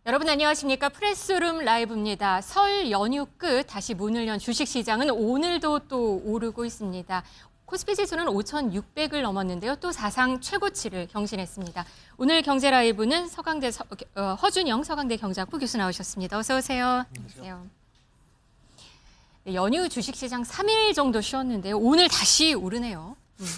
여러분 안녕하십니까? 프레스룸 라이브입니다. 설 연휴 끝 다시 문을 연 주식시장은 오늘도 또 오르고 있습니다. 코스피 지수는 5,600을 넘었는데요. 또 사상 최고치를 경신했습니다. 오늘 경제 라이브는 허준영 서강대 경제학부 교수 나오셨습니다. 어서 오세요. 안녕하세요. 네, 연휴 주식시장 3일 정도 쉬었는데요. 오늘 다시 오르네요.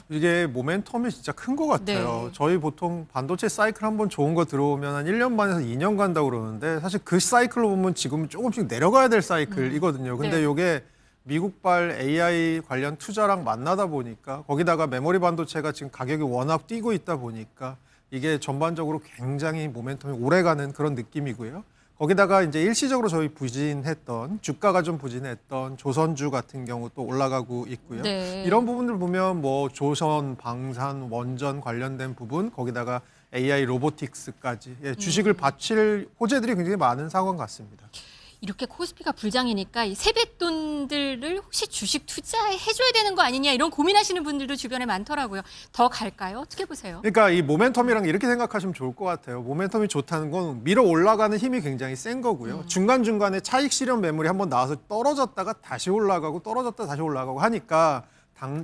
이게 모멘텀이 진짜 큰 것 같아요. 네. 저희 보통 반도체 사이클 한번 좋은 거 들어오면 한 1년 반에서 2년 간다고 그러는데 사실 그 사이클로 보면 지금 조금씩 내려가야 될 사이클이거든요. 근데 네. 이게 미국발 AI 관련 투자랑 만나다 보니까 거기다가 메모리 반도체가 지금 가격이 워낙 뛰고 있다 보니까 이게 전반적으로 굉장히 모멘텀이 오래가는 그런 느낌이고요. 거기다가 이제 일시적으로 저희 부진했던 주가가 좀 부진했던 조선주 같은 경우 또 올라가고 있고요. 네. 이런 부분들 보면 뭐 조선, 방산, 원전 관련된 부분 거기다가 AI 로보틱스까지 주식을 바칠 호재들이 굉장히 많은 상황 같습니다. 이렇게 코스피가 불장이니까 이 세뱃돈들을 혹시 주식 투자해줘야 되는 거 아니냐 이런 고민하시는 분들도 주변에 많더라고요. 더 갈까요? 어떻게 보세요? 그러니까 이 모멘텀이랑 이렇게 생각하시면 좋을 것 같아요. 모멘텀이 좋다는 건 밀어 올라가는 힘이 굉장히 센 거고요. 중간중간에 차익 실현 매물이 한번 나와서 떨어졌다가 다시 올라가고 떨어졌다 다시 올라가고 하니까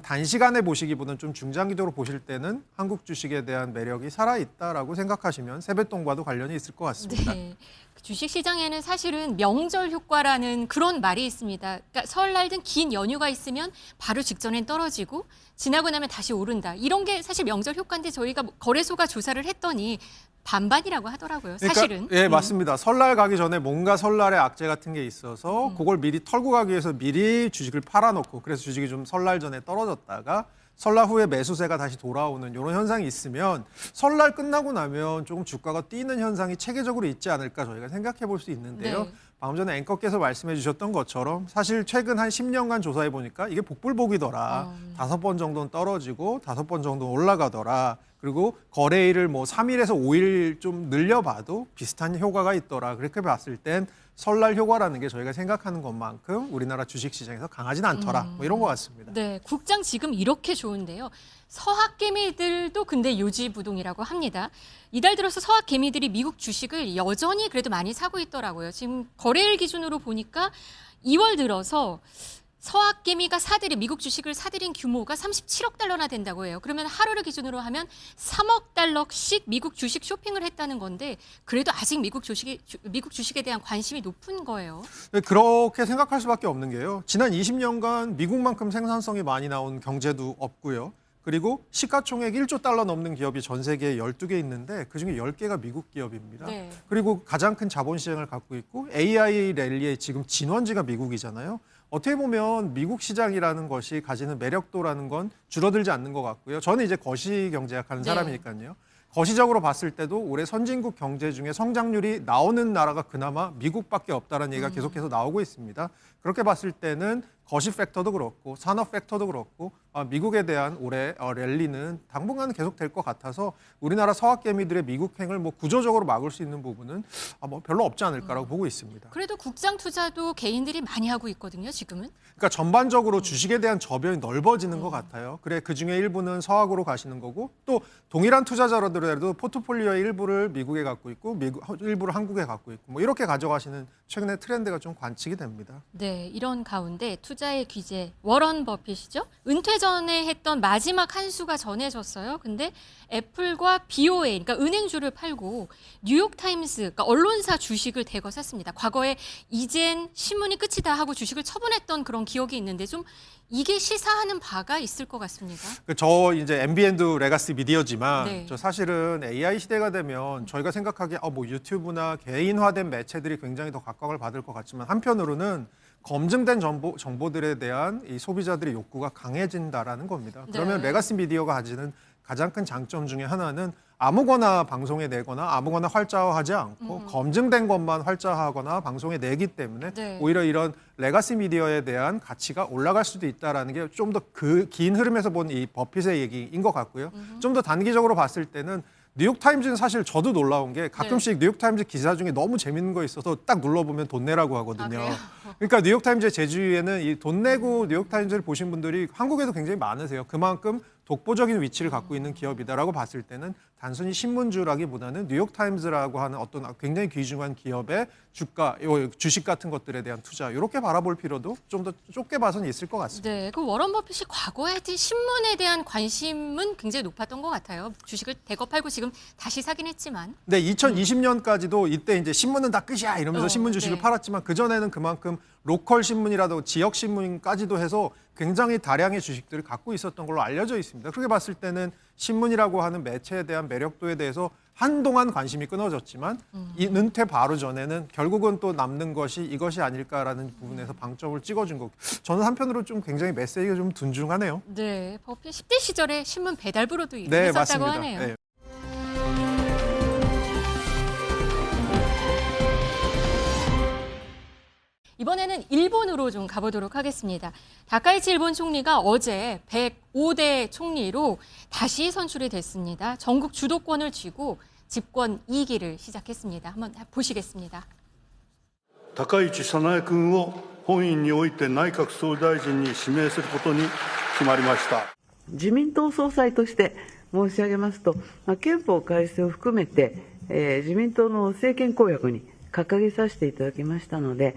단시간에 보시기보다는 좀 중장기적으로 보실 때는 한국 주식에 대한 매력이 살아있다라고 생각하시면 세뱃돈과도 관련이 있을 것 같습니다. 네. 주식 시장에는 사실은 명절 효과라는 그런 말이 있습니다. 그러니까 설날 등 긴 연휴가 있으면 바로 직전엔 떨어지고 지나고 나면 다시 오른다. 이런 게 사실 명절 효과인데 저희가 거래소가 조사를 했더니 반반이라고 하더라고요. 사실은. 그러니까, 예, 맞습니다. 설날 가기 전에 뭔가 설날에 악재 같은 게 있어서 그걸 미리 털고 가기 위해서 미리 주식을 팔아놓고 그래서 주식이 좀 설날 전에 떨어졌다가 설날 후에 매수세가 다시 돌아오는 이런 현상이 있으면 설날 끝나고 나면 조금 주가가 뛰는 현상이 체계적으로 있지 않을까 저희가 생각해 볼 수 있는데요. 네. 방금 전에 앵커께서 말씀해 주셨던 것처럼 사실 최근 한 10년간 조사해 보니까 이게 복불복이더라. 5번 정도는 떨어지고 5번 정도는 올라가더라. 그리고 거래일을 뭐 3일에서 5일 좀 늘려봐도 비슷한 효과가 있더라. 그렇게 봤을 땐 설날 효과라는 게 저희가 생각하는 것만큼 우리나라 주식시장에서 강하진 않더라. 뭐 이런 것 같습니다. 네, 국장 지금 이렇게 좋은데요. 서학개미들도 근데 요지부동이라고 합니다. 이달 들어서 서학개미들이 미국 주식을 여전히 그래도 많이 사고 있더라고요. 지금 거래일 기준으로 보니까 2월 들어서 서학개미가 미국 주식을 사들인 규모가 37억 달러나 된다고 해요. 그러면 하루를 기준으로 하면 3억 달러씩 미국 주식 쇼핑을 했다는 건데 그래도 아직 미국 주식에 대한 관심이 높은 거예요. 그렇게 생각할 수밖에 없는 게요. 지난 20년간 미국만큼 생산성이 많이 나온 경제도 없고요. 그리고 시가총액 1조 달러 넘는 기업이 전 세계에 12개 있는데 그중에 10개가 미국 기업입니다. 네. 그리고 가장 큰 자본시장을 갖고 있고 AI 랠리의 지금 진원지가 미국이잖아요. 어떻게 보면 미국 시장이라는 것이 가지는 매력도라는 건 줄어들지 않는 것 같고요. 저는 이제 거시경제학하는 네. 사람이니까요. 거시적으로 봤을 때도 올해 선진국 경제 중에 성장률이 나오는 나라가 그나마 미국밖에 없다는 얘기가 계속해서 나오고 있습니다. 그렇게 봤을 때는 거시 팩터도 그렇고 산업 팩터도 그렇고 미국에 대한 올해 랠리는 당분간은 계속 될 것 같아서 우리나라 서학개미들의 미국행을 뭐 구조적으로 막을 수 있는 부분은 뭐 별로 없지 않을까라고 보고 있습니다. 그래도 국장 투자도 개인들이 많이 하고 있거든요, 지금은. 그러니까 전반적으로 주식에 대한 저변이 넓어지는 것 같아요. 그래 그중에 일부는 서학으로 가시는 거고 또 동일한 투자자로도 포트폴리오의 일부를 미국에 갖고 있고 일부를 한국에 갖고 있고 뭐 이렇게 가져가시는 최근의 트렌드가 좀 관측이 됩니다. 네, 이런 가운데 투자의 귀재 워런 버핏이죠. 은퇴 전에 했던 마지막 한 수가 전해졌어요. 근데 애플과 BOA, 그러니까 은행주를 팔고 뉴욕타임스, 그러니까 언론사 주식을 대거 샀습니다. 과거에 이젠 신문이 끝이다 하고 주식을 처분했던 그런 기억이 있는데 좀 이게 시사하는 바가 있을 것 같습니다. 저 이제 MBN도 레가시 미디어지만 네. 저 사실은 AI 시대가 되면 저희가 생각하기에 뭐 유튜브나 개인화된 매체들이 굉장히 더 각광을 받을 것 같지만 한편으로는 검증된 정보들에 대한 이 소비자들의 욕구가 강해진다라는 겁니다. 그러면 네. 레가시 미디어가 가지는 가장 큰 장점 중에 하나는 아무거나 방송에 내거나 아무거나 활자화하지 않고 검증된 것만 활자화하거나 방송에 내기 때문에 네. 오히려 이런 레가시 미디어에 대한 가치가 올라갈 수도 있다라는 게 좀 더 그 긴 흐름에서 본 이 버핏의 얘기인 것 같고요. 좀 더 단기적으로 봤을 때는 뉴욕타임즈는 사실 저도 놀라운 게 가끔씩 뉴욕타임즈 기사 중에 너무 재밌는 거 있어서 딱 눌러보면 돈 내라고 하거든요. 그래요? 그러니까 뉴욕타임즈의 제주위에는 이 돈 내고 뉴욕타임즈를 보신 분들이 한국에도 굉장히 많으세요. 그만큼 독보적인 위치를 갖고 있는 기업이다라고 봤을 때는 단순히 신문주라기보다는 뉴욕타임즈라고 하는 어떤 굉장히 귀중한 기업의 주가, 주식 같은 것들에 대한 투자 이렇게 바라볼 필요도 좀 더 좁게 봐서는 있을 것 같습니다. 네, 그 워런 버핏이 과거에 하여튼 신문에 대한 관심은 굉장히 높았던 것 같아요. 주식을 대거 팔고 지금 다시 사긴 했지만. 네, 2020년까지도 이때 이제 신문은 다 끝이야 이러면서 신문 주식을 네. 팔았지만 그 전에는 그만큼 로컬 신문이라도 지역 신문까지도 해서 굉장히 다량의 주식들을 갖고 있었던 걸로 알려져 있습니다. 그렇게 봤을 때는 신문이라고 하는 매체에 대한 매력도에 대해서 한동안 관심이 끊어졌지만 이 은퇴 바로 전에는 결국은 또 남는 것이 이것이 아닐까라는 부분에서 방점을 찍어준 거. 저는 한편으로 좀 굉장히 메시지가 좀 둔중하네요. 네, 버핏 10대 시절에 신문 배달부로도 일을 네, 했었다고 맞습니다. 하네요. 네. 이번에는 일본으로 좀 가보도록 하겠습니다. 다카이치 일본 총리가 어제 105대 총리로 다시 선출이 됐습니다. 전국 주도권을 쥐고 집권 2기를 시작했습니다. 한번 보시겠습니다. 高市早苗君を本院において内閣総理大臣に指名することに決まりました。自民党総裁として申し上げますと、憲法改正を含めて、自民党の政権公約に掲げさせていただきましたので、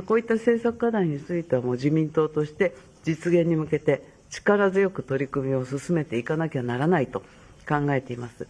こういった政策課題についてはもう自民党として実現に向けて力強く取り組みを進めていかなきゃならないと考えています。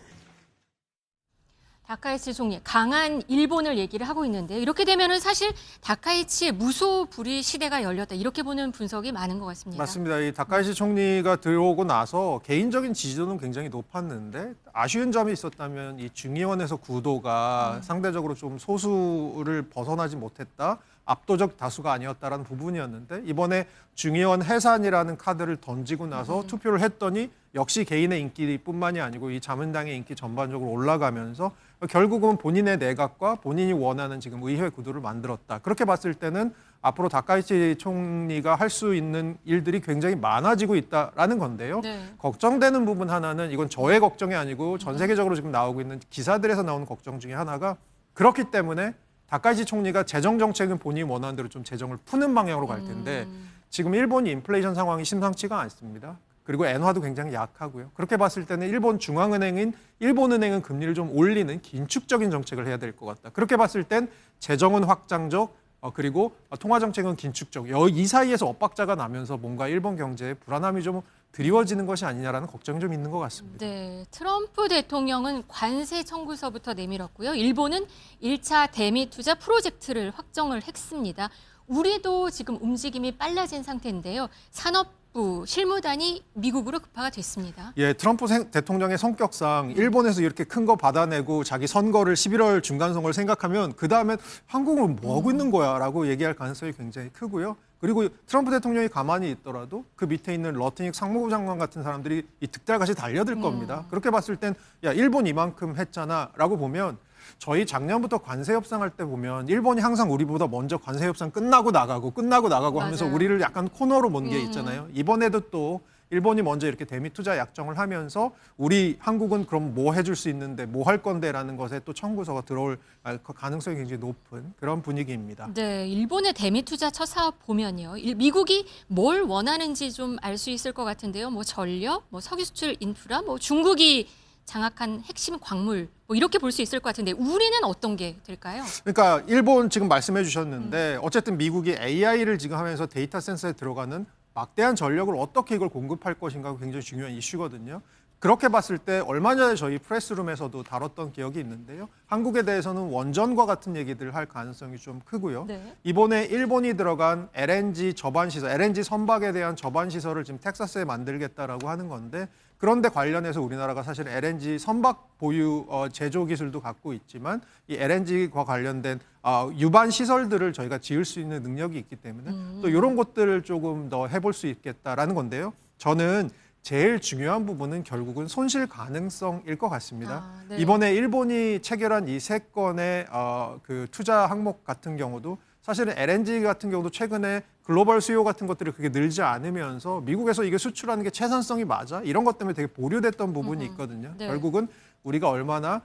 다카이치 총리, 강한 일본을 얘기를 하고 있는데 이렇게 되면은 사실 다카이치의 무소불위 시대가 열렸다. 이렇게 보는 분석이 많은 것 같습니다. 맞습니다. 이 다카이시 총리가 들어오고 나서 개인적인 지지도는 굉장히 높았는데 아쉬운 점이 있었다면 이 중의원에서 구도가 상대적으로 좀 소수를 벗어나지 못했다. 압도적 다수가 아니었다라는 부분이었는데 이번에 중의원 해산이라는 카드를 던지고 나서 투표를 했더니 역시 개인의 인기뿐만이 아니고 이 자민당의 인기 전반적으로 올라가면서 결국은 본인의 내각과 본인이 원하는 지금 의회 구도를 만들었다. 그렇게 봤을 때는 앞으로 다카이치 총리가 할 수 있는 일들이 굉장히 많아지고 있다라는 건데요. 네. 걱정되는 부분 하나는 이건 저의 걱정이 아니고 전 세계적으로 지금 나오고 있는 기사들에서 나오는 걱정 중에 하나가 그렇기 때문에 다카이치 총리가 재정 정책은 본인이 원하는 대로 좀 재정을 푸는 방향으로 갈 텐데 지금 일본이 인플레이션 상황이 심상치가 않습니다. 그리고 엔화도 굉장히 약하고요. 그렇게 봤을 때는 일본 중앙은행인 일본은행은 금리를 좀 올리는 긴축적인 정책을 해야 될 것 같다. 그렇게 봤을 땐 재정은 확장적 그리고 통화 정책은 긴축적. 이 사이에서 엇박자가 나면서 뭔가 일본 경제에 불안함이 좀 드리워지는 것이 아니냐라는 걱정이 좀 있는 것 같습니다. 네, 트럼프 대통령은 관세 청구서부터 내밀었고요. 일본은 1차 대미 투자 프로젝트를 확정을 했습니다. 우리도 지금 움직임이 빨라진 상태인데요. 산업부 실무단이 미국으로 급파가 됐습니다. 예, 트럼프 대통령의 성격상 일본에서 이렇게 큰 거 받아내고 자기 선거를 11월 중간 선거를 생각하면 그 다음에 한국은 뭐 하고 있는 거야라고 얘기할 가능성이 굉장히 크고요. 그리고 트럼프 대통령이 가만히 있더라도 그 밑에 있는 러트닉 상무부 장관 같은 사람들이 이 득달같이 달려들 겁니다. 그렇게 봤을 땐 야, 일본 이만큼 했잖아라고 보면 저희 작년부터 관세 협상할 때 보면 일본이 항상 우리보다 먼저 관세 협상 끝나고 나가고 하면서 맞아요. 우리를 약간 코너로 먼 게 있잖아요. 이번에도 또 일본이 먼저 이렇게 대미 투자 약정을 하면서 우리 한국은 그럼 뭐 해줄 수 있는데 뭐 할 건데라는 것에 또 청구서가 들어올 가능성이 굉장히 높은 그런 분위기입니다. 네, 일본의 대미 투자 첫 사업 보면요. 미국이 뭘 원하는지 좀 알 수 있을 것 같은데요. 뭐 전력, 뭐 석유 수출 인프라, 뭐 중국이 장악한 핵심 광물 뭐 이렇게 볼 수 있을 것 같은데 우리는 어떤 게 될까요? 그러니까 일본 지금 말씀해 주셨는데 어쨌든 미국이 AI를 지금 하면서 데이터 센서에 들어가는 막대한 전력을 어떻게 이걸 공급할 것인가가 굉장히 중요한 이슈거든요. 그렇게 봤을 때 얼마 전에 저희 프레스룸에서도 다뤘던 기억이 있는데요. 한국에 대해서는 원전과 같은 얘기들을 할 가능성이 좀 크고요. 네. 이번에 일본이 들어간 LNG 저반 시설, LNG 선박에 대한 저반 시설을 지금 텍사스에 만들겠다라고 하는 건데 그런데 관련해서 우리나라가 사실 LNG 선박 보유 제조 기술도 갖고 있지만 이 LNG와 관련된 유반 시설들을 저희가 지을 수 있는 능력이 있기 때문에 또 이런 것들을 조금 더 해볼 수 있겠다라는 건데요. 저는 제일 중요한 부분은 결국은 손실 가능성일 것 같습니다. 네. 이번에 일본이 체결한 이 세 건의 그 투자 항목 같은 경우도 사실은 LNG 같은 경우도 최근에 글로벌 수요 같은 것들이 그렇게 늘지 않으면서 미국에서 이게 수출하는 게 채산성이 맞아? 이런 것 때문에 되게 보류됐던 부분이 있거든요. 네. 결국은 우리가 얼마나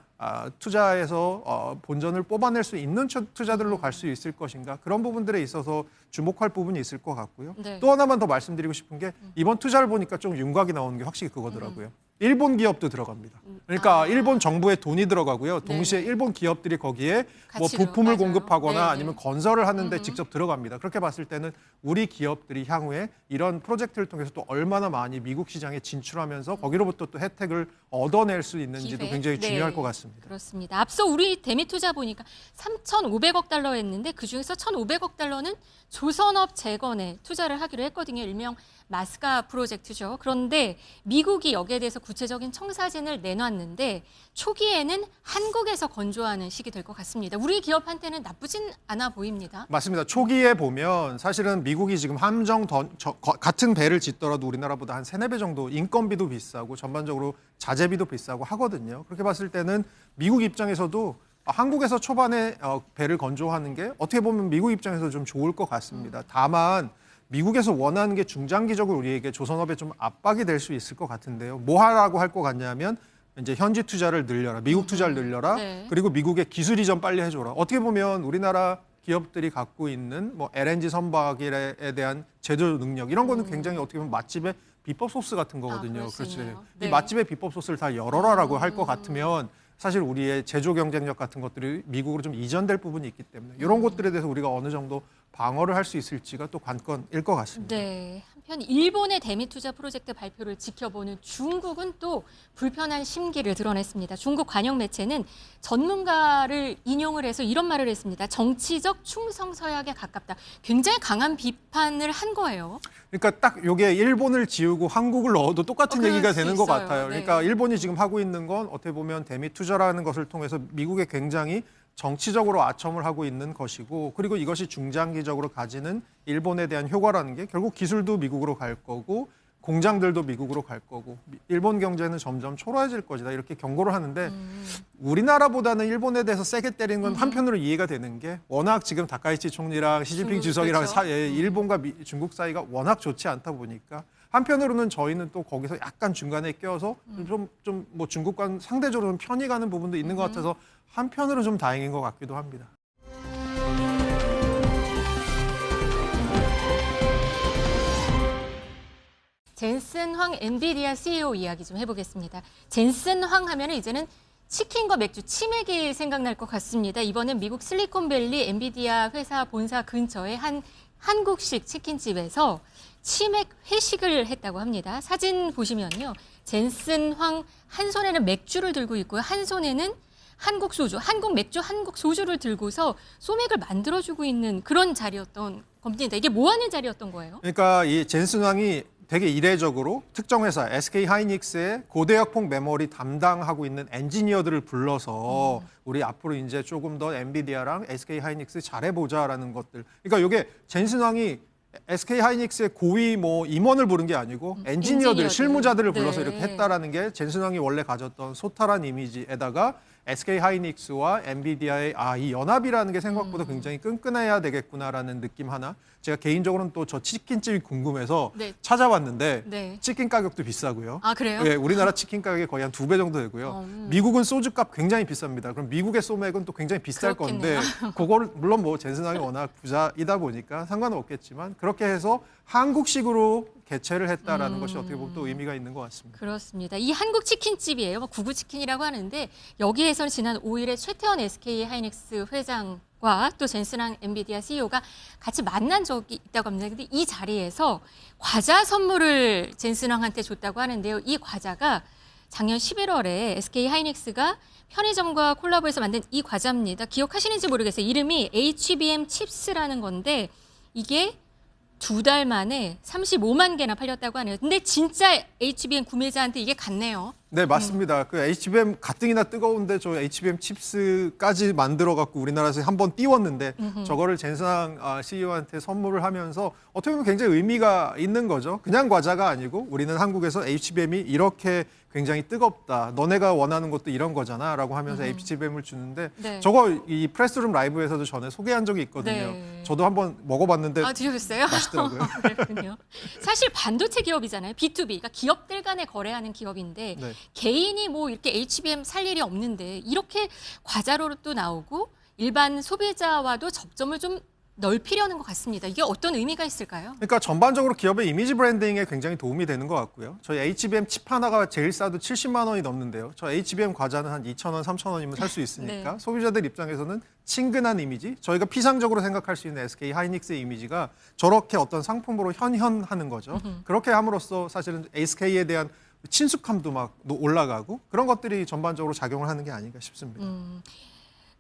투자해서 본전을 뽑아낼 수 있는 투자들로 갈 수 있을 것인가 그런 부분들에 있어서 주목할 부분이 있을 것 같고요. 네. 또 하나만 더 말씀드리고 싶은 게 이번 투자를 보니까 좀 윤곽이 나오는 게 확실히 그거더라고요. 일본 기업도 들어갑니다. 그러니까 일본 정부의 돈이 들어가고요. 동시에 일본 기업들이 거기에 뭐 같이요. 부품을 맞아요. 공급하거나 네네. 아니면 건설을 하는데 직접 들어갑니다. 그렇게 봤을 때는 우리 기업들이 향후에 이런 프로젝트를 통해서 또 얼마나 많이 미국 시장에 진출하면서 거기로부터 또 혜택을 얻어낼 수 있는지도 기회? 굉장히 중요할 네, 것 같습니다. 그렇습니다. 앞서 우리 대미 투자 보니까 3,500억 달러였는데 그중에서 1,500억 달러는 조선업 재건에 투자를 하기로 했거든요. 일명 마스카 프로젝트죠. 그런데 미국이 여기에 대해서 구체적인 청사진을 내놨는데 초기에는 한국에서 건조하는 시기 될 것 같습니다. 우리 기업한테는 나쁘진 않아 보입니다. 맞습니다. 초기에 보면 사실은 미국이 지금 같은 배를 짓더라도 우리나라보다 한 3-4배 정도 인건비도 비싸고 전반적으로 자재비도 비싸고 하거든요. 그렇게 봤을 때는 미국 입장에서도 한국에서 초반에 배를 건조하는 게 어떻게 보면 미국 입장에서 좀 좋을 것 같습니다. 다만 미국에서 원하는 게 중장기적으로 우리에게 조선업에 좀 압박이 될 수 있을 것 같은데요. 뭐 하라고 할 것 같냐면 이제 현지 투자를 늘려라, 미국 투자를 늘려라, 네. 그리고 미국의 기술 이전 빨리 해줘라. 어떻게 보면 우리나라 기업들이 갖고 있는 뭐 LNG 선박에 대한 제조 능력 이런 거는 굉장히 어떻게 보면 맛집의 비법 소스 같은 거거든요. 그럴 수 그렇지. 있네요. 이 네. 맛집의 비법 소스를 다 열어라라고 할 것 같으면 사실 우리의 제조 경쟁력 같은 것들이 미국으로 좀 이전될 부분이 있기 때문에 이런 것들에 대해서 우리가 어느 정도 방어를 할 수 있을지가 또 관건일 것 같습니다. 네. 한편 일본의 대미 투자 프로젝트 발표를 지켜보는 중국은 또 불편한 심기를 드러냈습니다. 중국 관영 매체는 전문가를 인용을 해서 이런 말을 했습니다. 정치적 충성 서약에 가깝다. 굉장히 강한 비판을 한 거예요. 그러니까 딱 이게 일본을 지우고 한국을 넣어도 똑같은 그럴 얘기가 수 되는 것 있어요. 같아요. 네. 그러니까 일본이 지금 하고 있는 건 어떻게 보면 대미 투자라는 것을 통해서 미국에 굉장히 정치적으로 아첨을 하고 있는 것이고 그리고 이것이 중장기적으로 가지는 일본에 대한 효과라는 게 결국 기술도 미국으로 갈 거고 공장들도 미국으로 갈 거고 일본 경제는 점점 초라해질 것이다 이렇게 경고를 하는데 우리나라보다는 일본에 대해서 세게 때리는 건 한편으로 이해가 되는 게 워낙 지금 다카이치 총리랑 시진핑 중국, 주석이랑 그렇죠. 일본과 중국 사이가 워낙 좋지 않다 보니까 한편으로는 저희는 또 거기서 약간 중간에 껴서 좀 뭐 중국과는 상대적으로 좀 편히 가는 부분도 있는 것 같아서 한편으로 좀 다행인 것 같기도 합니다. 젠슨 황 엔비디아 CEO 이야기 좀 해보겠습니다. 젠슨 황 하면은 이제는 치킨과 맥주, 치맥이 생각날 것 같습니다. 이번엔 미국 실리콘밸리 엔비디아 회사 본사 근처의 한 한국식 치킨집에서 치맥 회식을 했다고 합니다. 사진 보시면요. 젠슨 황 한 손에는 맥주를 들고 있고요. 한 손에는 한국 소주, 한국 맥주, 한국 소주를 들고서 소맥을 만들어주고 있는 그런 자리였던 겁니다. 이게 뭐 하는 자리였던 거예요? 그러니까 이 젠슨 황이 되게 이례적으로 특정 회사 SK 하이닉스의 고대역폭 메모리 담당하고 있는 엔지니어들을 불러서 우리 앞으로 이제 조금 더 엔비디아랑 SK 하이닉스 잘해보자라는 것들. 그러니까 이게 젠슨 황이 SK 하이닉스의 고위 뭐 임원을 부른 게 아니고 엔지니어들, 실무자들을 불러서 네. 이렇게 했다라는 게 젠슨 황이 원래 가졌던 소탈한 이미지에다가 SK 하이닉스와 엔비디아의 이 연합이라는 게 생각보다 굉장히 끈끈해야 되겠구나라는 느낌 하나. 제가 개인적으로는 또 저 치킨집이 궁금해서 네. 찾아봤는데 네. 치킨 가격도 비싸고요. 아, 그래요? 예, 우리나라 치킨 가격이 거의 한 2배 정도 되고요. 미국은 소주값 굉장히 비쌉니다. 그럼 미국의 소맥은 또 굉장히 비쌀 그렇겠네요. 건데 그거를 물론 뭐 젠슨 황이 워낙 부자이다 보니까 상관은 없겠지만 그렇게 해서 한국식으로 개최를 했다라는 것이 어떻게 보면 또 의미가 있는 것 같습니다. 그렇습니다. 이 한국 치킨집이에요. 뭐 구구치킨이라고 하는데 여기에서는 지난 5일에 최태원 SK 하이닉스 회장과 또 젠슨 황 엔비디아 CEO가 같이 만난 적이 있다고 합니다. 근데 이 자리에서 과자 선물을 젠슨 황한테 줬다고 하는데요. 이 과자가 작년 11월에 SK 하이닉스가 편의점과 콜라보해서 만든 이 과자입니다. 기억하시는지 모르겠어요. 이름이 HBM 칩스라는 건데 이게 2달 만에 35만 개나 팔렸다고 하네요. 근데 진짜 HBM 구매자한테 이게 갔네요. 네, 맞습니다. 그 HBM 가뜩이나 뜨거운데 저 HBM 칩스까지 만들어 갖고 우리나라에서 한번 띄웠는데 저거를 젠슨 황 CEO한테 선물을 하면서 어떻게 보면 굉장히 의미가 있는 거죠. 그냥 과자가 아니고 우리는 한국에서 HBM이 이렇게 굉장히 뜨겁다. 너네가 원하는 것도 이런 거잖아라고 하면서 HBM을 주는데 네. 저거 이 프레스룸 라이브에서도 전에 소개한 적이 있거든요. 네. 저도 한번 먹어봤는데 아, 드셔보셨어요? 맛있더라고요. 그렇군요. 사실 반도체 기업이잖아요. B2B. 그러니까 기업들 간에 거래하는 기업인데 네. 개인이 뭐 이렇게 HBM 살 일이 없는데 이렇게 과자로 또 나오고 일반 소비자와도 접점을 좀 넓히려는 것 같습니다. 이게 어떤 의미가 있을까요? 그러니까 전반적으로 기업의 이미지 브랜딩에 굉장히 도움이 되는 것 같고요. 저희 HBM 칩 하나가 제일 싸도 70만 원이 넘는데요. 저 HBM 과자는 한 2,000원, 3,000원이면 살 수 있으니까 네. 소비자들 입장에서는 친근한 이미지, 저희가 피상적으로 생각할 수 있는 SK 하이닉스의 이미지가 저렇게 어떤 상품으로 현현하는 거죠. 그렇게 함으로써 사실은 SK에 대한 친숙함도 막 올라가고 그런 것들이 전반적으로 작용을 하는 게 아닌가 싶습니다.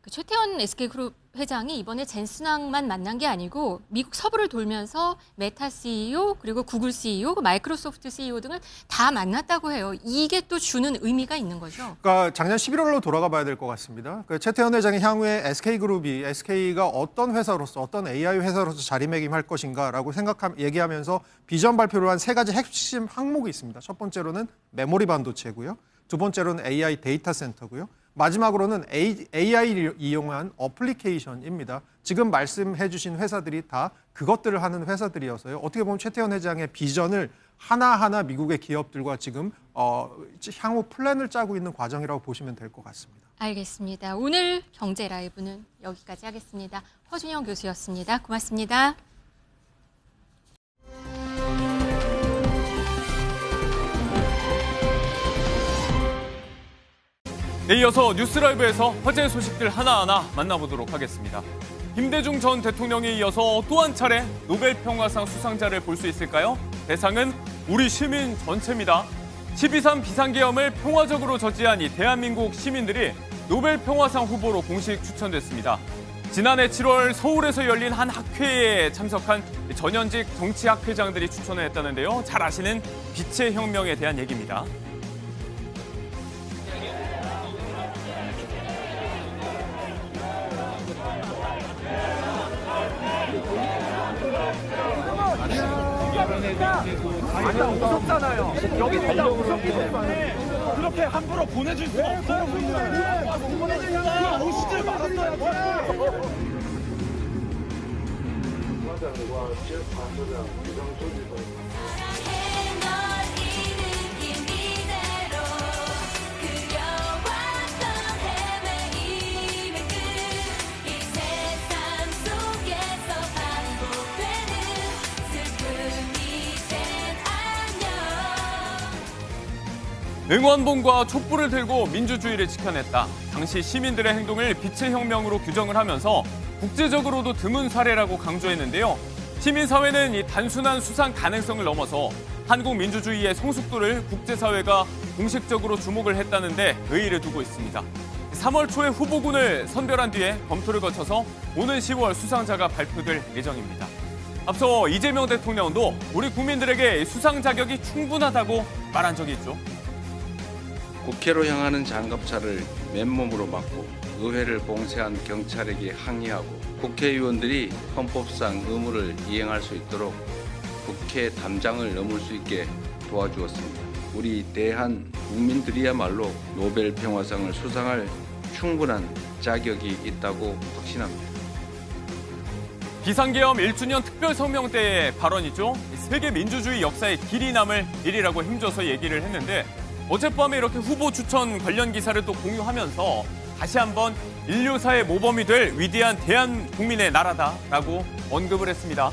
그 최태원 SK그룹 회장이 이번에 젠슨왕만 만난 게 아니고 미국 서부를 돌면서 메타 CEO 그리고 구글 CEO, 마이크로소프트 CEO 등을 다 만났다고 해요. 이게 또 주는 의미가 있는 거죠. 그러니까 작년 11월로 돌아가 봐야 될 것 같습니다. 그 최태원 회장이 향후에 SK그룹이 SK가 어떤 회사로서 어떤 AI 회사로서 자리매김할 것인가라고 얘기하면서 비전 발표를 한 3가지 핵심 항목이 있습니다. 첫 번째로는 메모리 반도체고요. 두 번째로는 AI 데이터 센터고요. 마지막으로는 AI를 이용한 어플리케이션입니다. 지금 말씀해 주신 회사들이 다 그것들을 하는 회사들이어서요. 어떻게 보면 최태원 회장의 비전을 하나하나 미국의 기업들과 지금 향후 플랜을 짜고 있는 과정이라고 보시면 될 것 같습니다. 알겠습니다. 오늘 경제 라이브는 여기까지 하겠습니다. 허준영 교수였습니다. 고맙습니다. 네, 이어서 뉴스라이브에서 화제 소식들 하나하나 만나보도록 하겠습니다. 김대중 전 대통령에 이어서 또 한 차례 노벨 평화상 수상자를 볼 수 있을까요? 대상은 우리 시민 전체입니다. 12.3 비상계엄을 평화적으로 저지한 이 대한민국 시민들이 노벨 평화상 후보로 공식 추천됐습니다. 지난해 7월 서울에서 열린 한 학회에 참석한 전현직 정치학회장들이 추천을 했다는데요. 잘 아시는 빛의 혁명에 대한 얘기입니다. 아니, 무섭잖아요. 여기 일단 무섭기 때문에 그렇게 함부로 보내줄 수 없어요. 보내주니까 오시질 말았어요. 응원봉과 촛불을 들고 민주주의를 지켜냈다. 당시 시민들의 행동을 빛의 혁명으로 규정을 하면서 국제적으로도 드문 사례라고 강조했는데요. 시민사회는 이 단순한 수상 가능성을 넘어서 한국 민주주의의 성숙도를 국제사회가 공식적으로 주목을 했다는데 의의를 두고 있습니다. 3월 초에 후보군을 선별한 뒤에 검토를 거쳐서 오는 10월 수상자가 발표될 예정입니다. 앞서 이재명 대통령도 우리 국민들에게 수상 자격이 충분하다고 말한 적이 있죠. 국회로 향하는 장갑차를 맨몸으로 막고 의회를 봉쇄한 경찰에게 항의하고 국회의원들이 헌법상 의무를 이행할 수 있도록 국회 담장을 넘을 수 있게 도와주었습니다. 우리 대한 국민들이야말로 노벨 평화상을 수상할 충분한 자격이 있다고 확신합니다. 비상계엄 1주년 특별성명 때의 발언이죠. 세계 민주주의 역사에 길이 남을 일이라고 힘줘서 얘기를 했는데 어젯밤에 이렇게 후보 추천 관련 기사를 또 공유하면서 다시 한번 인류사의 모범이 될 위대한 대한국민의 나라다라고 언급을 했습니다.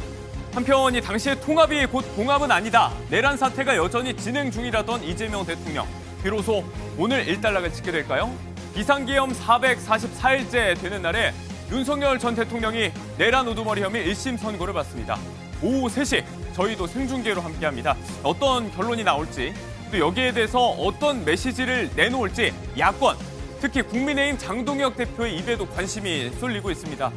한편 이 당시의 통합이 곧 봉합은 아니다. 내란 사태가 여전히 진행 중이라던 이재명 대통령. 비로소 오늘 일단락을 찍게 될까요? 비상계엄 444일째 되는 날에 윤석열 전 대통령이 내란 우두머리 혐의 1심 선고를 받습니다. 오후 3시 저희도 생중계로 함께합니다. 어떤 결론이 나올지 또 여기에 대해서 어떤 메시지를 내놓을지 야권, 특히 국민의힘 장동혁 대표의 입에도 관심이 쏠리고 있습니다.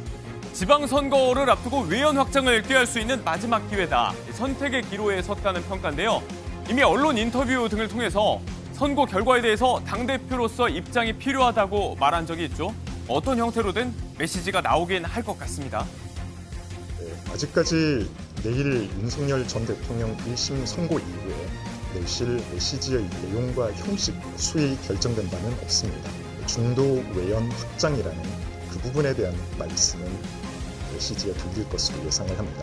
지방선거를 앞두고 외연 확장을 꾀할 수 있는 마지막 기회다. 선택의 기로에 섰다는 평가인데요. 이미 언론 인터뷰 등을 통해서 선거 결과에 대해서 당대표로서 입장이 필요하다고 말한 적이 있죠. 어떤 형태로든 메시지가 나오긴 할 것 같습니다. 아직까지 내일 윤석열 전 대통령 1심 선고 이후에 내실 메시지의 내용과 형식 수위 결정된 바는 없습니다. 중도 외연 확장이라는 그 부분에 대한 말씀은 메시지에 담길 것으로 예상을 합니다.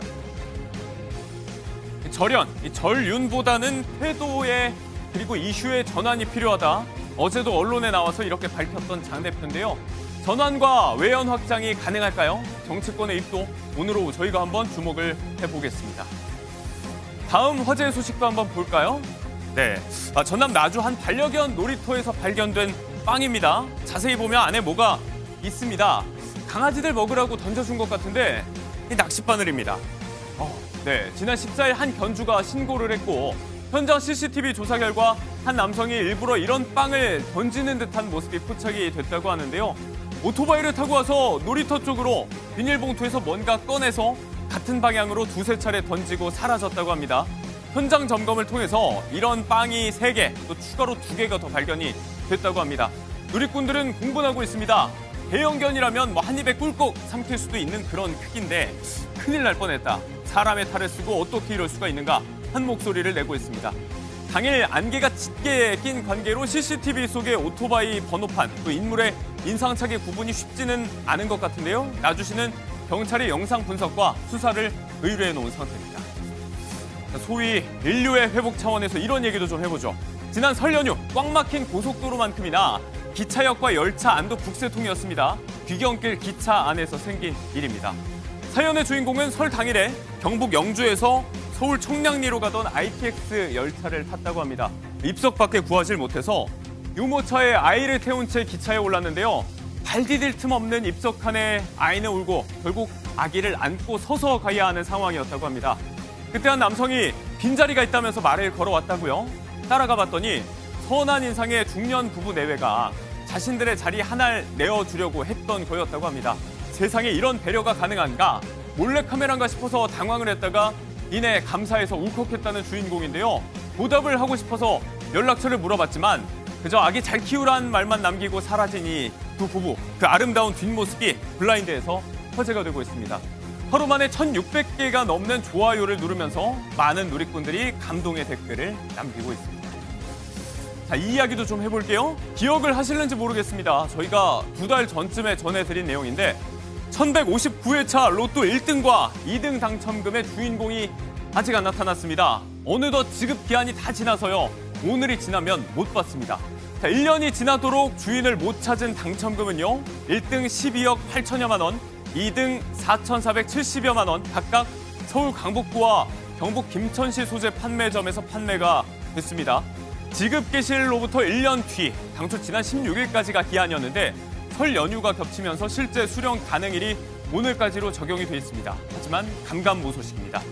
절연, 절윤보다는 태도의 그리고 이슈의 전환이 필요하다. 어제도 언론에 나와서 이렇게 밝혔던 장 대표인데요. 전환과 외연 확장이 가능할까요? 정치권의 입도 오늘 저희가 한번 주목을 해보겠습니다. 다음 화제 소식도 한번 볼까요? 네, 전남 나주 한 반려견 놀이터에서 발견된 빵입니다. 자세히 보면 안에 뭐가 있습니다. 강아지들 먹으라고 던져준 것 같은데 이 낚싯바늘입니다. 네, 지난 14일 한 견주가 신고를 했고 현장 CCTV 조사 결과 한 남성이 일부러 이런 빵을 던지는 듯한 모습이 포착이 됐다고 하는데요. 오토바이를 타고 와서 놀이터 쪽으로 비닐봉투에서 뭔가 꺼내서 같은 방향으로 두세 차례 던지고 사라졌다고 합니다. 현장 점검을 통해서 이런 빵이 3개, 또 추가로 2개가 더 발견이 됐다고 합니다. 누리꾼들은 공분하고 있습니다. 대형견이라면 한 입에 꿀꺽 삼킬 수도 있는 그런 크기인데 큰일 날 뻔했다. 사람의 탈을 쓰고 어떻게 이럴 수가 있는가 한 목소리를 내고 있습니다. 당일 안개가 짙게 낀 관계로 CCTV 속의 오토바이 번호판, 또 인물의 인상착의 구분이 쉽지는 않은 것 같은데요. 나주시는 경찰의 영상 분석과 수사를 의뢰해 놓은 상태입니다. 소위 인류의 회복 차원에서 이런 얘기도 좀 해보죠. 지난 설 연휴 꽉 막힌 고속도로만큼이나 기차역과 열차 안도 북새통이었습니다. 귀경길 기차 안에서 생긴 일입니다. 사연의 주인공은 설 당일에 경북 영주에서 서울 청량리로 가던 ITX 열차를 탔다고 합니다. 입석밖에 구하지 못해서 유모차에 아이를 태운 채 기차에 올랐는데요. 발 디딜 틈 없는 입석칸에 아이는 울고 결국 아기를 안고 서서 가야 하는 상황이었다고 합니다. 그때 한 남성이 빈자리가 있다면서 말을 걸어왔다고요. 따라가 봤더니 선한 인상의 중년 부부 내외가 자신들의 자리 하나를 내어주려고 했던 거였다고 합니다. 세상에 이런 배려가 가능한가? 몰래카메라인가 싶어서 당황을 했다가 이내 감사해서 울컥했다는 주인공인데요. 보답을 하고 싶어서 연락처를 물어봤지만 그저 아기 잘 키우란 말만 남기고 사라지니 두 부부 그 아름다운 뒷모습이 블라인드에서 화제가 되고 있습니다. 하루 만에 1,600개가 넘는 좋아요를 누르면서 많은 누리꾼들이 감동의 댓글을 남기고 있습니다. 자, 이 이야기도 좀 해볼게요. 기억을 하실는지 모르겠습니다. 저희가 2달 전쯤에 전해드린 내용인데 1159회차 로또 1등과 2등 당첨금의 주인공이 아직 안 나타났습니다. 어느덧 지급 기한이 다 지나서요. 오늘이 지나면 못 받습니다. 자, 1년이 지나도록 주인을 못 찾은 당첨금은요. 1등 12억 8천여만 원, 2등 4,470여만 원 각각 서울 강북구와 경북 김천시 소재 판매점에서 판매가 됐습니다. 지급 개시일로부터 1년 뒤, 당초 지난 16일까지가 기한이었는데 설 연휴가 겹치면서 실제 수령 가능일이 오늘까지로 적용이 돼 있습니다. 하지만 감감무소식입니다.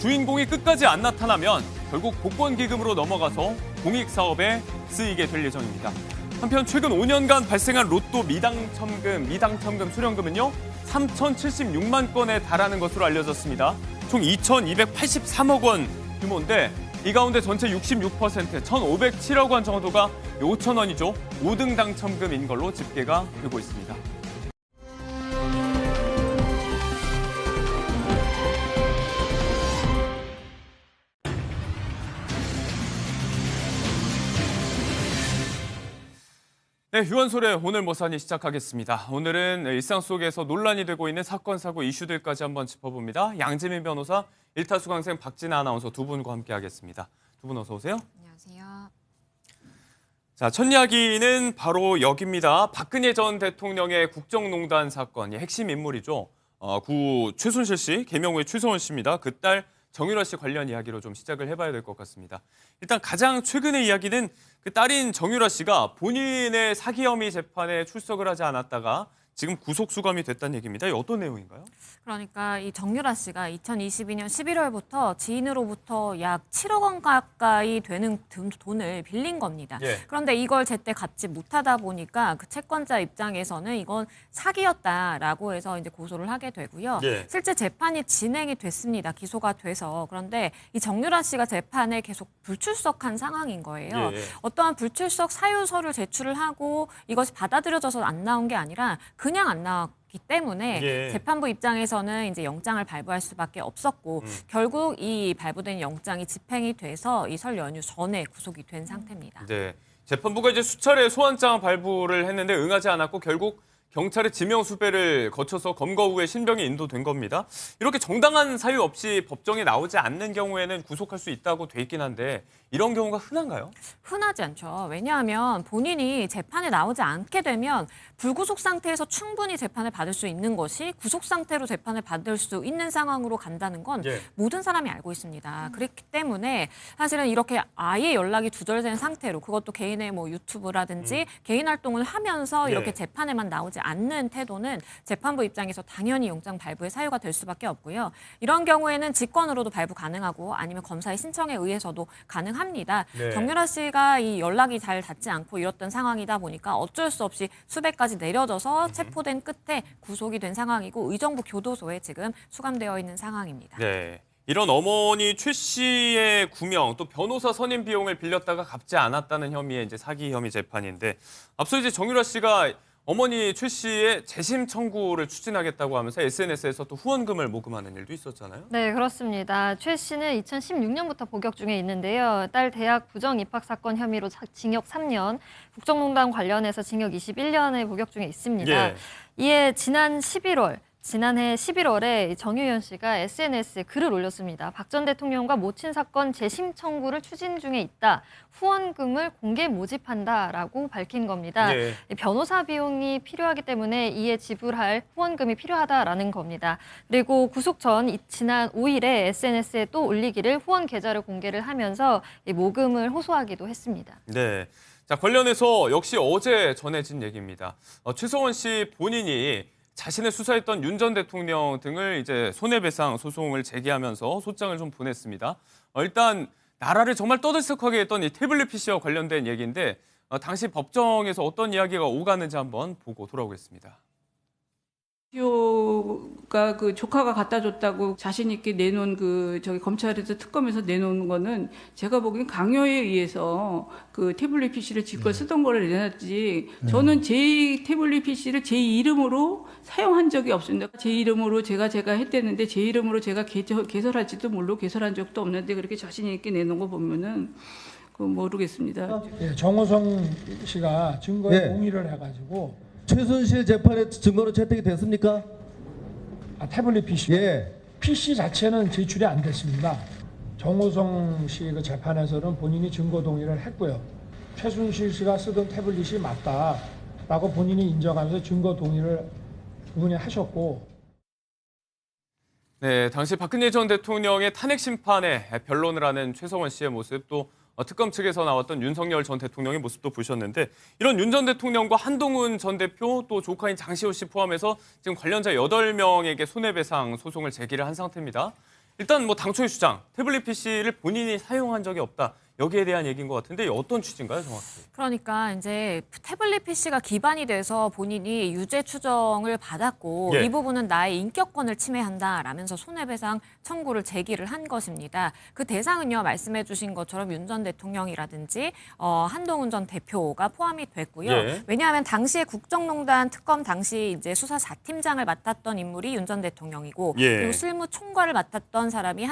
주인공이 끝까지 안 나타나면 결국 복권기금으로 넘어가서 공익사업에 쓰이게 될 예정입니다. 한편 최근 5년간 발생한 로또 미당첨금 수령금은요. 3,076만 건에 달하는 것으로 알려졌습니다. 총 2,283억 원 규모인데 이 가운데 전체 66% 1,507억 원 정도가 5천 원이죠. 5등 당첨금인 걸로 집계가 되고 있습니다. 네, 유한솔의 오늘 모산이 시작하겠습니다. 오늘은 일상 속에서 논란이 되고 있는 사건, 사고, 이슈들까지 한번 짚어봅니다. 양지민 변호사, 일타수강생 박진아 아나운서 두 분과 함께하겠습니다. 두 분 어서 오세요. 안녕하세요. 자, 첫 이야기는 바로 여기입니다. 박근혜 전 대통령의 국정농단 사건의 핵심 인물이죠. 구 최순실 씨, 계명후의 최서원 씨입니다. 그 딸 정유라 씨 관련 이야기로 좀 시작을 해봐야 될 것 같습니다. 일단 가장 최근의 이야기는 그 딸인 정유라 씨가 본인의 사기 혐의 재판에 출석을 하지 않았다가 지금 구속 수감이 됐다는 얘기입니다. 이게 어떤 내용인가요? 그러니까 이 정유라 씨가 2022년 11월부터 지인으로부터 약 7억 원 가까이 되는 돈을 빌린 겁니다. 예. 그런데 이걸 제때 갚지 못하다 보니까 그 채권자 입장에서는 이건 사기였다라고 해서 이제 고소를 하게 되고요. 예. 실제 재판이 진행이 됐습니다. 기소가 돼서. 그런데 이 정유라 씨가 재판에 계속 불출석한 상황인 거예요. 예. 어떠한 불출석 사유서를 제출을 하고 이것이 받아들여져서 안 나온 게 아니라 그냥 안 나왔기 때문에 예. 재판부 입장에서는 이제 영장을 발부할 수밖에 없었고 결국 이 발부된 영장이 집행이 돼서 이 설 연휴 전에 구속이 된 상태입니다. 네, 재판부가 이제 수차례 소환장 발부를 했는데 응하지 않았고 결국 경찰의 지명 수배를 거쳐서 검거 후에 신병이 인도된 겁니다. 이렇게 정당한 사유 없이 법정에 나오지 않는 경우에는 구속할 수 있다고 돼 있긴 한데 이런 경우가 흔한가요? 흔하지 않죠. 왜냐하면 본인이 재판에 나오지 않게 되면 불구속 상태에서 충분히 재판을 받을 수 있는 것이 구속 상태로 재판을 받을 수 있는 상황으로 간다는 건 예. 모든 사람이 알고 있습니다. 그렇기 때문에 사실은 이렇게 아예 연락이 두절된 상태로 그것도 개인의 뭐 유튜브라든지 개인 활동을 하면서 이렇게 예. 재판에만 나오지 않는 태도는 재판부 입장에서 당연히 영장 발부의 사유가 될 수밖에 없고요. 이런 경우에는 직권으로도 발부 가능하고 아니면 검사의 신청에 의해서도 가능합니다. 네. 정유라 씨가 이 연락이 잘 닿지 않고 이랬던 상황이다 보니까 어쩔 수 없이 수배까지 내려져서 체포된 끝에 구속이 된 상황이고 의정부 교도소에 지금 수감되어 있는 상황입니다. 네. 이런 어머니 최 씨의 구명 또 변호사 선임 비용을 빌렸다가 갚지 않았다는 혐의의 이제 사기 혐의 재판인데 앞서 이제 정유라 씨가 어머니 최 씨의 재심 청구를 추진하겠다고 하면서 SNS에서 또 후원금을 모금하는 일도 있었잖아요. 네, 그렇습니다. 최 씨는 2016년부터 복역 중에 있는데요. 딸 대학 부정 입학 사건 혐의로 징역 3년, 국정농단 관련해서 징역 21년에 복역 중에 있습니다. 예. 이에 지난해 11월에 정유현 씨가 SNS에 글을 올렸습니다. 박 전 대통령과 모친 사건 재심 청구를 추진 중에 있다. 후원금을 공개 모집한다라고 밝힌 겁니다. 예. 변호사 비용이 필요하기 때문에 이에 지불할 후원금이 필요하다라는 겁니다. 그리고 구속 전 지난 5일에 SNS에 또 올리기를 후원 계좌를 공개를 하면서 이 모금을 호소하기도 했습니다. 네. 자, 관련해서 역시 어제 전해진 얘기입니다. 최서원 씨 본인이 자신을 수사했던 윤 전 대통령 등을 이제 손해배상 소송을 제기하면서 소장을 좀 보냈습니다. 일단 나라를 정말 떠들썩하게 했던 이 태블릿 PC와 관련된 얘기인데 당시 법정에서 어떤 이야기가 오가는지 한번 보고 돌아오겠습니다. 가 그 조카가 갖다 줬다고 자신 있게 내놓은 그 저기 검찰에서 특검에서 내놓은 거는 제가 보기엔 강요에 의해서 그 태블릿 PC를 지껏 쓰던 거를 내놨지. 저는 제 태블릿 PC를 제 이름으로 사용한 적이 없습니다. 제 이름으로 제가 했댔는데 제 이름으로 제가 개설할지도 모르고 개설한 적도 없는데 그렇게 자신 있게 내놓은 거 보면은 그 모르겠습니다. 예, 정호성 씨가 증거에 동의를 해가지고 최순실 재판에 증거로 채택이 됐습니까? 태블릿 PC, 예. PC 자체는 제출이 안 됐습니다. 정호성 씨 그 재판에서는 본인이 증거 동의를 했고요. 최순실 씨가 쓰던 태블릿이 맞다라고 본인이 인정하면서 증거 동의를 부분이 하셨고. 네, 당시 박근혜 전 대통령의 탄핵 심판에 변론을 하는 최서원 씨의 모습 또 특검 측에서 나왔던 윤석열 전 대통령의 모습도 보셨는데 이런 윤 전 대통령과 한동훈 전 대표 또 조카인 장시호 씨 포함해서 지금 관련자 8명에게 손해배상 소송을 제기를 한 상태입니다. 일단 뭐 당초의 주장, 태블릿 PC를 본인이 사용한 적이 없다. 여기에 대한 얘기인 것 같은데 어떤 취지인가요, 정확히? 그러니까 이제 태블릿 PC가 기반이 돼서 본인이 유죄 추정을 받았고 예. 이 부분은 나의 인격권을 침해한다라면서 손해배상 청구를 제기를 한 것입니다. 그 대상은요 말씀해 주신 것처럼 윤 전 대통령이라든지 한동훈 전 대표가 포함이 됐고요. 예. 왜냐하면 당시에 국정농단 특검 당시 이제 수사 4팀장을 맡았던 인물이 윤 전 대통령이고 예. 그리고 실무 총괄을 맡았던 사람이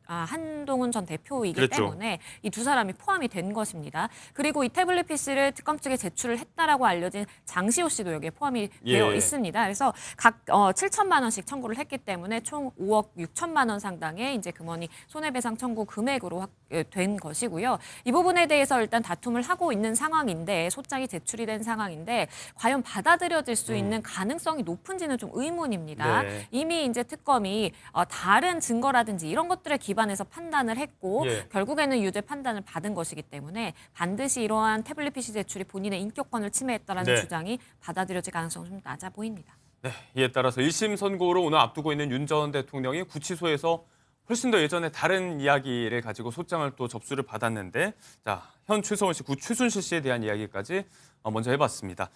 한동훈 전 대표이기 그랬죠. 때문에 이 두 사람이 포함이 된 것입니다. 그리고 이 태블릿 PC를 특검 측에 제출을 했다라고 알려진 장시호 씨도 여기에 포함이 되어 예. 있습니다. 그래서 각 7천만 원씩 청구를 했기 때문에 총 5억 6천만 원 상당의 이제 금원이 손해배상 청구 금액으로 된 것이고요. 이 부분에 대해서 일단 다툼을 하고 있는 상황인데 소장이 제출이 된 상황인데 과연 받아들여질 수 있는 가능성이 높은지는 좀 의문입니다. 네. 이미 이제 특검이 다른 증거라든지 이런 것들에 기반해서 판단을 했고 예. 결국에는 유죄 판단을 받은 것이기 때문에 반드시 이러한 태블릿 PC 제출이 본인의 인격권을 침해했다라는 네. 주장이 받아들여질 가능성이 좀 낮아 보입니다. 네, 이에 따라서 1심 선고로 오늘 앞두고 있는 윤 전 대통령이 구치소에서 훨씬 더 예전에 다른 이야기를 가지고 소장을 또 접수를 받았는데 자, 현 최서원 씨, 구 최순실 씨에 대한 이야기까지 먼저 해봤습니다.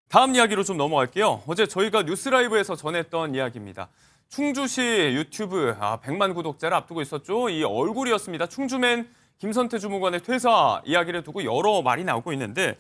다음 이야기로 좀 넘어갈게요. 어제 저희가 뉴스라이브에서 전했던 이야기입니다. 충주시 유튜브 100만 구독자를 앞두고 있었죠. 이 얼굴이었습니다. 충주맨 김선태 주무관의 퇴사 이야기를 두고 여러 말이 나오고 있는데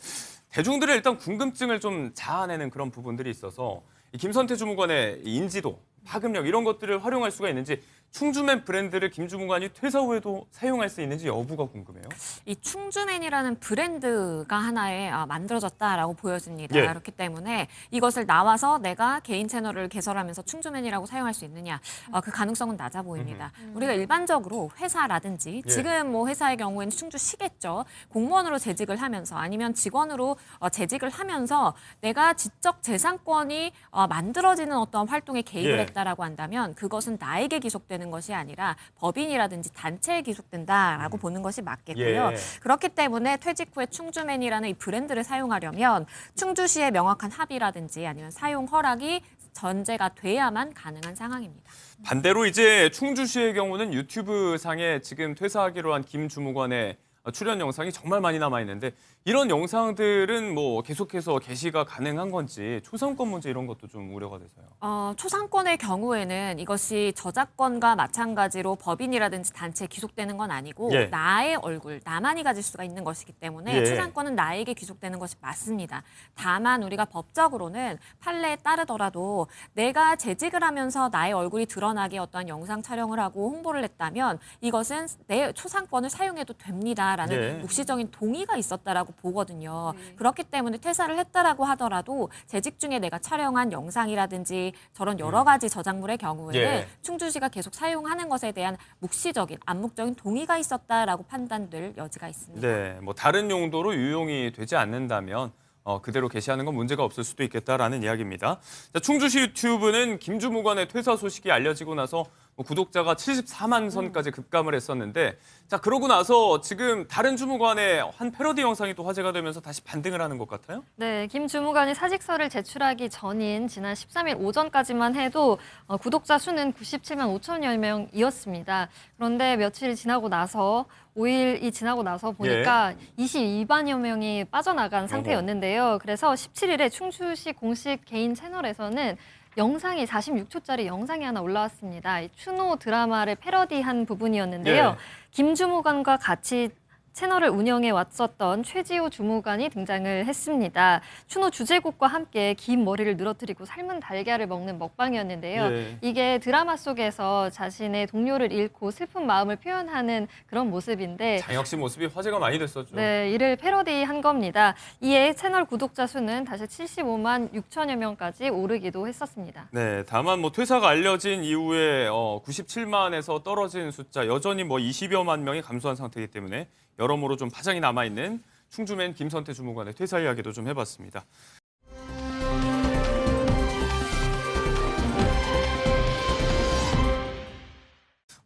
대중들의 일단 궁금증을 좀 자아내는 그런 부분들이 있어서 이 김선태 주무관의 인지도, 파급력 이런 것들을 활용할 수가 있는지 충주맨 브랜드를 김주무관이 퇴사 후에도 사용할 수 있는지 여부가 궁금해요. 이 충주맨이라는 브랜드가 하나에 만들어졌다라고 보여집니다. 예. 그렇기 때문에 이것을 나와서 내가 개인 채널을 개설하면서 충주맨이라고 사용할 수 있느냐, 그 가능성은 낮아 보입니다. 우리가 일반적으로 회사라든지 예. 지금 뭐 회사의 경우에는 충주시겠죠. 공무원으로 재직을 하면서 아니면 직원으로 재직을 하면서 내가 지적 재산권이 만들어지는 어떤 활동에 개입을 예. 했다라고 한다면 그것은 나에게 기속되는 것이 아니라 법인이라든지 단체에 기속된다라고 보는 것이 맞겠고요. 예. 그렇기 때문에 퇴직 후에 충주맨이라는 이 브랜드를 사용하려면 충주시의 명확한 합의라든지 아니면 사용 허락이 전제가 돼야만 가능한 상황입니다. 반대로 이제 충주시의 경우는 유튜브 상에 지금 퇴사하기로 한 김 주무관의 출연 영상이 정말 많이 남아 있는데 이런 영상들은 뭐 계속해서 게시가 가능한 건지 초상권 문제 이런 것도 좀 우려가 돼서요. 초상권의 경우에는 이것이 저작권과 마찬가지로 법인이라든지 단체에 기속되는 건 아니고 예. 나의 얼굴, 나만이 가질 수가 있는 것이기 때문에 예. 초상권은 나에게 기속되는 것이 맞습니다. 다만 우리가 법적으로는 판례에 따르더라도 내가 재직을 하면서 나의 얼굴이 드러나게 어떠한 영상 촬영을 하고 홍보를 했다면 이것은 내 초상권을 사용해도 됩니다라는 예. 묵시적인 동의가 있었다라고 보거든요. 그렇기 때문에 퇴사를 했다라고 하더라도 재직 중에 내가 촬영한 영상이라든지 저런 여러 가지 저작물의 경우에는 예. 충주시가 계속 사용하는 것에 대한 묵시적인 암묵적인 동의가 있었다라고 판단될 여지가 있습니다. 네, 뭐 다른 용도로 유용이 되지 않는다면 그대로 게시하는 건 문제가 없을 수도 있겠다라는 이야기입니다. 자, 충주시 유튜브는 김주무관의 퇴사 소식이 알려지고 나서 구독자가 74만 선까지 급감을 했었는데 자 그러고 나서 지금 다른 주무관의 한 패러디 영상이 또 화제가 되면서 다시 반등을 하는 것 같아요? 네, 김 주무관이 사직서를 제출하기 전인 지난 13일 오전까지만 해도 구독자 수는 97만 5천여 명이었습니다. 그런데 며칠이 지나고 나서 5일이 지나고 나서 보니까 22만여 명이 빠져나간 상태였는데요. 그래서 17일에 충주시 공식 개인 채널에서는 영상이 46초짜리 영상이 하나 올라왔습니다. 이 추노 드라마를 패러디한 부분이었는데요. 네. 김 주무관과 같이 채널을 운영해 왔었던 최지호 주무관이 등장을 했습니다. 추노 주제곡과 함께 긴 머리를 늘어뜨리고 삶은 달걀을 먹는 먹방이었는데요. 예. 이게 드라마 속에서 자신의 동료를 잃고 슬픈 마음을 표현하는 그런 모습인데 장혁 씨 모습이 화제가 많이 됐었죠. 네, 이를 패러디한 겁니다. 이에 채널 구독자 수는 다시 75만 6천여 명까지 오르기도 했었습니다. 네, 다만 뭐 퇴사가 알려진 이후에 97만에서 떨어진 숫자 여전히 뭐 20여만 명이 감소한 상태이기 때문에 여러모로 좀 파장이 남아있는 충주맨 김선태 주무관의 퇴사 이야기도 좀 해봤습니다.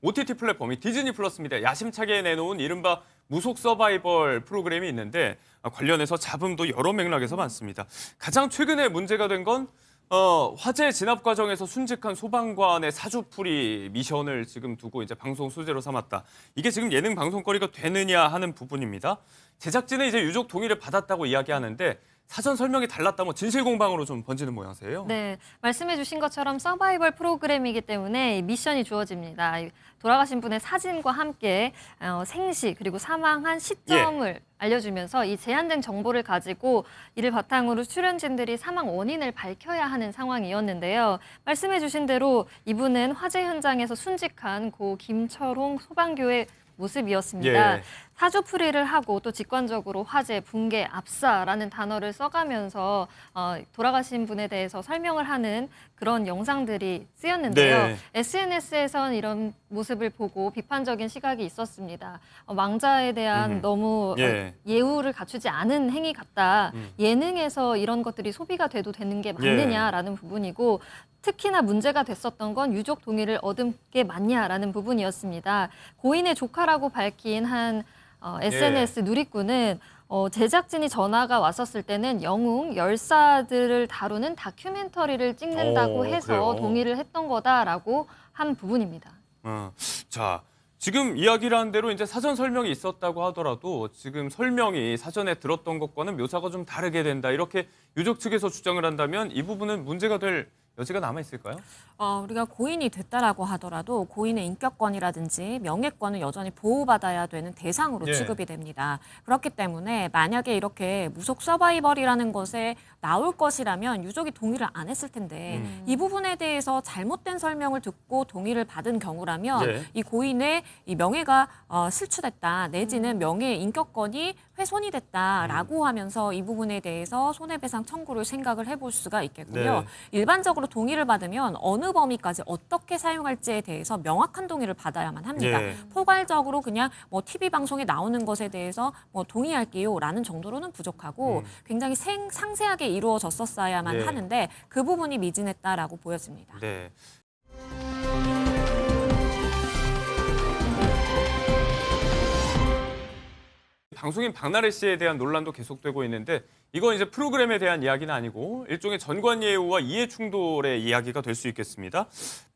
OTT 플랫폼이 디즈니 플러스입니다. 야심차게 내놓은 이른바 무속 서바이벌 프로그램이 있는데 관련해서 잡음도 여러 맥락에서 많습니다. 가장 최근에 문제가 된 건 화재 진압 과정에서 순직한 소방관의 사주풀이 미션을 지금 두고 이제 방송 소재로 삼았다. 이게 지금 예능 방송거리가 되느냐 하는 부분입니다. 제작진은 이제 유족 동의를 받았다고 이야기하는데 사전 설명이 달랐다, 뭐 진실 공방으로 좀 번지는 모양새예요. 네, 말씀해 주신 것처럼 서바이벌 프로그램이기 때문에 미션이 주어집니다. 돌아가신 분의 사진과 함께 생시 그리고 사망한 시점을 알려주면서 이 제한된 정보를 가지고 이를 바탕으로 출연진들이 사망 원인을 밝혀야 하는 상황이었는데요. 말씀해 주신 대로 이분은 화재 현장에서 순직한 고 김철홍 소방교의 모습이었습니다. 예. 사주풀이를 하고 또 직관적으로 화재, 붕괴, 압사라는 단어를 써가면서 돌아가신 분에 대해서 설명을 하는 그런 영상들이 쓰였는데요. 네. SNS에선 이런 모습을 보고 비판적인 시각이 있었습니다. 왕자에 대한 너무 예우를 갖추지 않은 행위 같다. 예능에서 이런 것들이 소비가 돼도 되는 게 맞느냐라는 부분이고 특히나 문제가 됐었던 건 유족 동의를 얻은 게 맞냐라는 부분이었습니다. 고인의 조카라고 밝힌 한 SNS 누리꾼은 제작진이 전화가 왔었을 때는 영웅 열사들을 다루는 다큐멘터리를 찍는다고 해서 그래요? 동의를 했던 거다라고 한 부분입니다. 자, 지금 이야기를 한 대로 이제 사전 설명이 있었다고 하더라도 지금 설명이 사전에 들었던 것과는 묘사가 좀 다르게 된다. 이렇게 유족 측에서 주장을 한다면 이 부분은 문제가 될 여지가 남아 있을까요? 우리가 고인이 됐다라고 하더라도 고인의 인격권이라든지 명예권은 여전히 보호받아야 되는 대상으로 예. 취급이 됩니다. 그렇기 때문에 만약에 이렇게 무속 서바이벌이라는 것에 나올 것이라면 유족이 동의를 안 했을 텐데 이 부분에 대해서 잘못된 설명을 듣고 동의를 받은 경우라면 예. 이 고인의 이 명예가 실추됐다 내지는 명예의 인격권이 훼손이 됐다라고 하면서 이 부분에 대해서 손해배상 청구를 생각을 해볼 수가 있겠고요. 네. 일반적으로 동의를 받으면 어느 범위까지 어떻게 사용할지에 대해서 명확한 동의를 받아야만 합니다. 예. 포괄적으로 그냥 뭐 TV 방송에 나오는 것에 대해서 뭐 동의할게요라는 정도로는 부족하고 굉장히 상세하게 이루어졌었어야만 예. 하는데 그 부분이 미진했다라고 보여집니다. 네. 방송인 박나래 씨에 대한 논란도 계속되고 있는데 이건 이제 프로그램에 대한 이야기는 아니고 일종의 전관예우와 이해충돌의 이야기가 될 수 있겠습니다.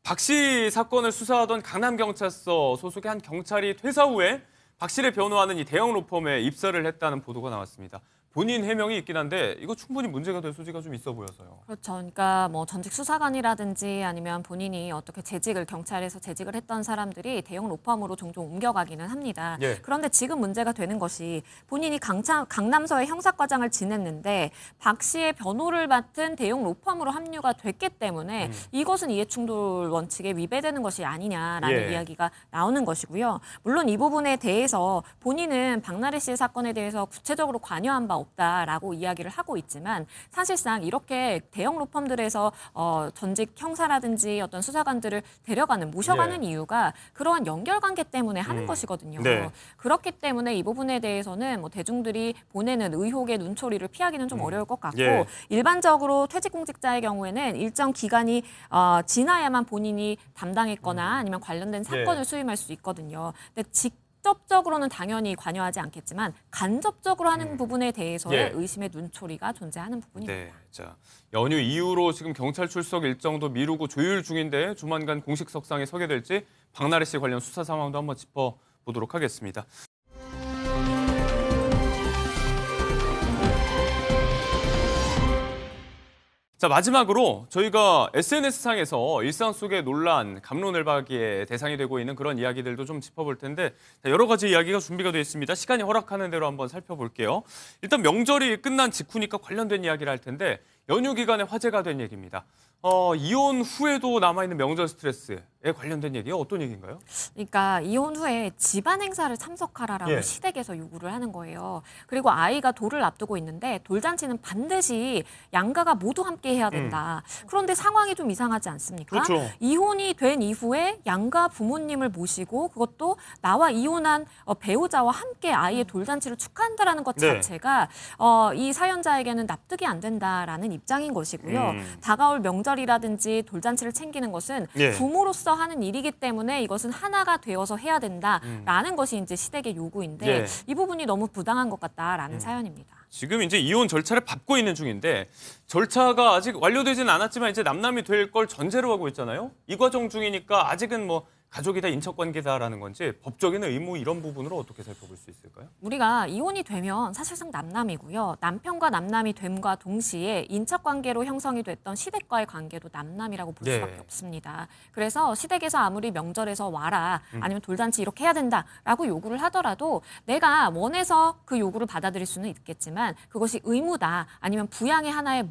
박 씨 사건을 수사하던 강남경찰서 소속의 한 경찰이 퇴사 후에 박 씨를 변호하는 이 대형 로펌에 입사를 했다는 보도가 나왔습니다. 본인 해명이 있긴 한데 이거 충분히 문제가 될 소지가 좀 있어 보여서요. 그렇죠. 그러니까 뭐 전직 수사관이라든지 아니면 본인이 어떻게 경찰에서 재직을 했던 사람들이 대형 로펌으로 종종 옮겨가기는 합니다. 예. 그런데 지금 문제가 되는 것이 본인이 강남서의 형사과장을 지냈는데 박 씨의 변호를 맡은 대형 로펌으로 합류가 됐기 때문에 이것은 이해충돌 원칙에 위배되는 것이 아니냐라는 예. 이야기가 나오는 것이고요. 물론 이 부분에 대해서 본인은 박나래 씨 사건에 대해서 구체적으로 관여한 바 없다라고 이야기를 하고 있지만 사실상 이렇게 대형 로펌들에서 전직 형사라든지 어떤 수사관들을 모셔가는 예. 이유가 그러한 연결관계 때문에 하는 것이거든요. 네. 그렇기 때문에 이 부분에 대해서는 뭐 대중들이 보내는 의혹의 눈초리를 피하기는 좀 어려울 것 같고 예. 일반적으로 퇴직공직자의 경우에는 일정 기간이 지나야만 본인이 담당했거나 아니면 관련된 사건을 수임할 수 있거든요. 근데 직접적으로는 당연히 관여하지 않겠지만 간접적으로 하는 부분에 대해서의 예. 의심의 눈초리가 존재하는 부분입니다. 네, 자 연휴 이후로 지금 경찰 출석 일정도 미루고 조율 중인데 조만간 공식 석상에 서게 될지 박나래 씨 관련 수사 상황도 한번 짚어보도록 하겠습니다. 자 마지막으로 저희가 SNS상에서 일상 속의 논란, 갑론을박이의 대상이 되고 있는 그런 이야기들도 좀 짚어볼 텐데 여러 가지 이야기가 준비가 되어 있습니다. 시간이 허락하는 대로 한번 살펴볼게요. 일단 명절이 끝난 직후니까 관련된 이야기를 할 텐데 연휴 기간에 화제가 된 얘기입니다. 이혼 후에도 남아있는 명절 스트레스에 관련된 얘기요? 어떤 얘기인가요? 그러니까 이혼 후에 집안 행사를 참석하라라고 예. 시댁에서 요구를 하는 거예요. 그리고 아이가 돌을 앞두고 있는데 돌잔치는 반드시 양가가 모두 함께 해야 된다. 그런데 상황이 좀 이상하지 않습니까? 그렇죠. 이혼이 된 이후에 양가 부모님을 모시고 그것도 나와 이혼한 배우자와 함께 아이의 돌잔치를 축하한다라는 것 네. 자체가 이 사연자에게는 납득이 안 된다라는 입장인 것이고요. 다가올 명절이라든지 돌잔치를 챙기는 것은 예. 부모로서 하는 일이기 때문에 이것은 하나가 되어서 해야 된다라는 것이 이제 시댁의 요구인데 예. 이 부분이 너무 부당한 것 같다라는 사연입니다. 지금 이제 이혼 절차를 밟고 있는 중인데 절차가 아직 완료되지는 않았지만 이제 남남이 될 걸 전제로 하고 있잖아요. 이 과정 중이니까 아직은 뭐 가족이 다 인척관계다라는 건지 법적인 의무 이런 부분으로 어떻게 살펴볼 수 있을까요? 우리가 이혼이 되면 사실상 남남이고요. 남편과 남남이 됨과 동시에 인척관계로 형성이 됐던 시댁과의 관계도 남남이라고 볼 네. 수밖에 없습니다. 그래서 시댁에서 아무리 명절에서 와라 아니면 돌잔치 이렇게 해야 된다라고 요구를 하더라도 내가 원해서 그 요구를 받아들일 수는 있겠지만 그것이 의무다 아니면 부양의 하나의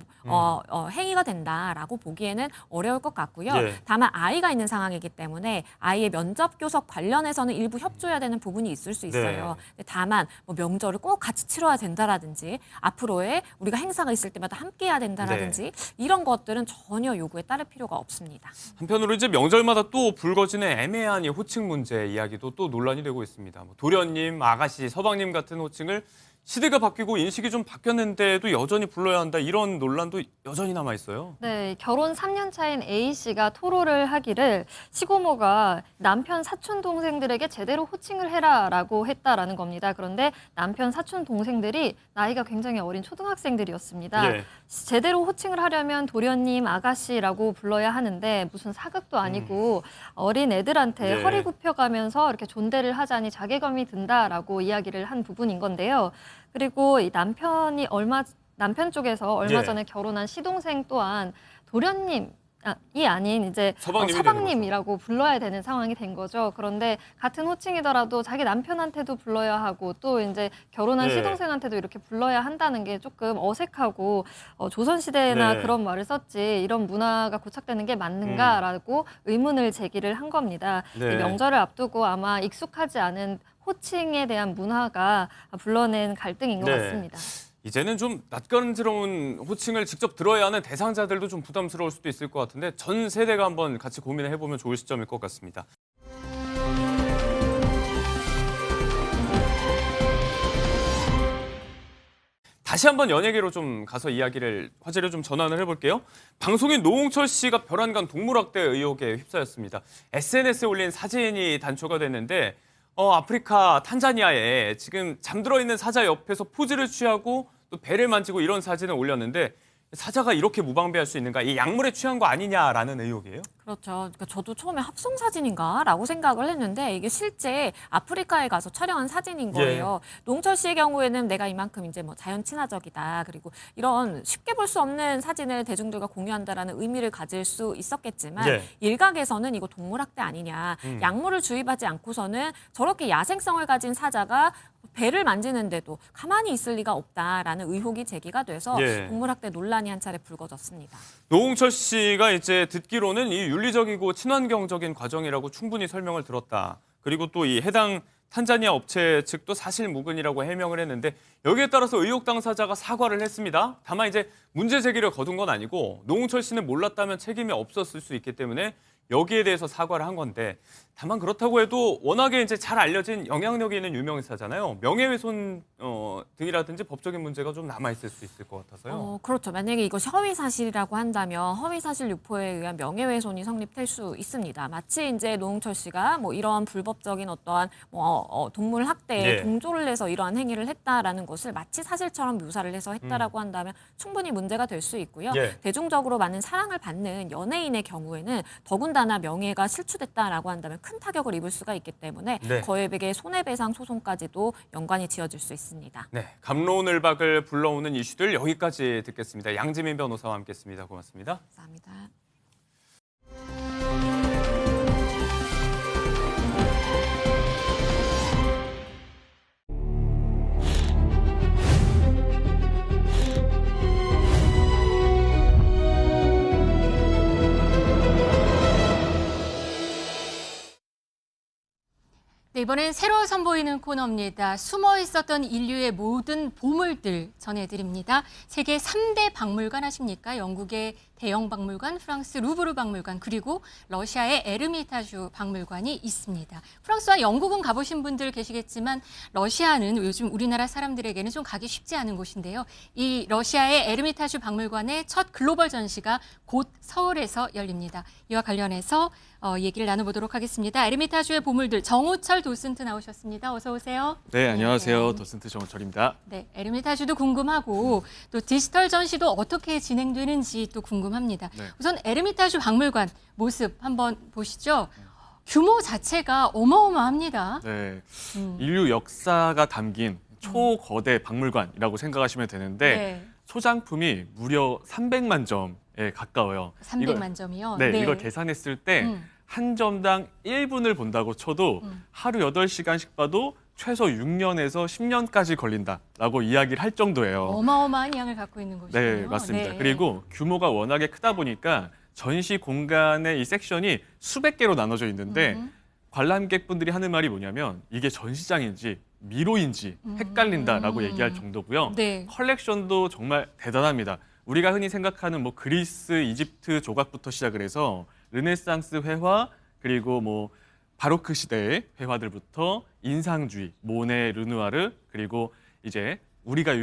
행위가 된다라고 보기에는 어려울 것 같고요. 예. 다만 아이가 있는 상황이기 때문에 아이의 면접 교섭 관련해서는 일부 협조해야 되는 부분이 있을 수 있어요. 근데 다만 뭐 명절을 꼭 같이 치러야 된다라든지 앞으로의 우리가 행사가 있을 때마다 함께 해야 된다라든지 이런 것들은 전혀 요구에 따를 필요가 없습니다. 한편으로 이제 명절마다 또 불거지는 애매한 이 호칭 문제 이야기도 또 논란이 되고 있습니다. 뭐 도련님, 아가씨, 서방님 같은 호칭을 시대가 바뀌고 인식이 좀 바뀌었는데도 여전히 불러야 한다 이런 논란도 여전히 남아 있어요. 네, 결혼 3년 차인 A 씨가 토로를 하기를 시고모가 남편 사촌 동생들에게 제대로 호칭을 해라라고 했다라는 겁니다. 그런데 남편 사촌 동생들이 나이가 굉장히 어린 초등학생들이었습니다. 예. 제대로 호칭을 하려면 도련님, 아가씨라고 불러야 하는데 무슨 사극도 아니고 어린 애들한테 예. 허리 굽혀가면서 이렇게 존대를 하자니 자괴감이 든다라고 이야기를 한 부분인 건데요. 그리고 이 남편 쪽에서 얼마 예. 전에 결혼한 시동생 또한 도련님 이 아닌 이제 서방님이 서방님이라고 불러야 되는 상황이 된 거죠. 그런데 같은 호칭이더라도 자기 남편한테도 불러야 하고 또 이제 결혼한 네. 시동생한테도 이렇게 불러야 한다는 게 조금 어색하고 조선시대나 네. 그런 말을 썼지 이런 문화가 고착되는 게 맞는가라고 의문을 제기를 한 겁니다. 네. 이 명절을 앞두고 아마 익숙하지 않은 호칭에 대한 문화가 불러낸 갈등인 것 네. 같습니다. 이제는 좀 낯간지러운 호칭을 직접 들어야 하는 대상자들도 좀 부담스러울 수도 있을 것 같은데 전 세대가 한번 같이 고민을 해보면 좋을 시점일 것 같습니다. 다시 한번 연예계로 좀 가서 화제를 좀 전환을 해볼게요. 방송인 노홍철 씨가 별안간 동물학대 의혹에 휩싸였습니다. SNS에 올린 사진이 단초가 됐는데 아프리카 탄자니아에 지금 잠들어 있는 사자 옆에서 포즈를 취하고 또 배를 만지고 이런 사진을 올렸는데 사자가 이렇게 무방비할 수 있는가? 이 약물에 취한 거 아니냐라는 의혹이에요. 그렇죠. 그러니까 저도 처음에 합성 사진인가라고 생각을 했는데 이게 실제 아프리카에 가서 촬영한 사진인 거예요. 노홍철 씨의 경우에는 내가 이만큼 이제 뭐 자연 친화적이다. 그리고 이런 쉽게 볼 수 없는 사진을 대중들과 공유한다라는 의미를 가질 수 있었겠지만 일각에서는 이거 동물학대 아니냐. 약물을 주입하지 않고서는 저렇게 야생성을 가진 사자가 배를 만지는데도 가만히 있을 리가 없다라는 의혹이 제기가 돼서 동물학대 논란이 한 차례 불거졌습니다. 노홍철 씨가 이제 듣기로는 이 윤리적이고 친환경적인 과정이라고 충분히 설명을 들었다. 그리고 또 이 해당 탄자니아 업체 측도 사실무근이라고 해명을 했는데 여기에 따라서 의혹 당사자가 사과를 했습니다. 다만 이제 문제 제기를 거둔 건 아니고 노홍철 씨는 몰랐다면 책임이 없었을 수 있기 때문에 여기에 대해서 사과를 한 건데 다만 그렇다고 해도 워낙에 이제 잘 알려진 영향력이 있는 유명인사잖아요. 명예훼손 등이라든지 법적인 문제가 좀 남아있을 수 있을 것 같아서요. 그렇죠. 만약에 이것이 허위사실이라고 한다면 허위사실 유포에 의한 명예훼손이 성립될 수 있습니다. 마치 이제 노홍철 씨가 뭐 이런 불법적인 어떠한 동물 학대에 동조를 해서 이러한 행위를 했다라는 것을 마치 사실처럼 묘사를 해서 했다라고 한다면 충분히 문제가 될 수 있고요. 대중적으로 많은 사랑을 받는 연예인의 경우에는 더군다나 명예가 실추됐다라고 한다면 큰 타격을 입을 수가 있기 때문에 거액의 손해배상 소송까지도 연관이 지어질 수 있습니다. 네, 갑론을박을 불러오는 이슈들 여기까지 듣겠습니다. 양지민 변호사와 함께했습니다. 고맙습니다. 감사합니다. 네, 이번엔 새로 선보이는 코너입니다. 숨어 있었던 인류의 모든 보물들 전해드립니다. 세계 3대 박물관 아십니까? 영국의 대영 박물관, 프랑스 루브르 박물관, 그리고 러시아의 에르미타주 박물관이 있습니다. 프랑스와 영국은 가보신 분들 계시겠지만 러시아는 요즘 우리나라 사람들에게는 좀 가기 쉽지 않은 곳인데요. 이 러시아의 에르미타주 박물관의 첫 글로벌 전시가 곧 서울에서 열립니다. 이와 관련해서 얘기를 나눠보도록 하겠습니다. 에르미타주의 보물들 정우철 도슨트 나오셨습니다. 어서 오세요. 네, 안녕하세요. 도슨트 정우철입니다. 네, 에르미타주도 궁금하고 또 디지털 전시도 어떻게 진행되는지 또 궁금합니다. 우선 에르미타주 박물관 모습 한번 보시죠. 규모 자체가 어마어마합니다. 네, 인류 역사가 담긴 초거대 박물관이라고 생각하시면 되는데 소장품이 무려 300만 점에 가까워요. 300만 점이요? 네, 이걸 계산했을 때 한 점당 1분을 본다고 쳐도 하루 8시간씩 봐도 최소 6년에서 10년까지 걸린다라고 이야기를 할 정도예요. 어마어마한 양을 갖고 있는 곳이에요. 네, 맞습니다. 그리고 규모가 워낙에 크다 보니까 전시 공간의 이 섹션이 수백 개로 나눠져 있는데 관람객분들이 하는 말이 뭐냐면 이게 전시장인지 미로인지 헷갈린다라고 얘기할 정도고요. 컬렉션도 정말 대단합니다. 우리가 흔히 생각하는 뭐 그리스, 이집트 조각부터 시작을 해서 르네상스 회화, 그리고 뭐 바로크 시대의 회화들부터 인상주의, 모네, 르누아르, 그리고 이제 우리가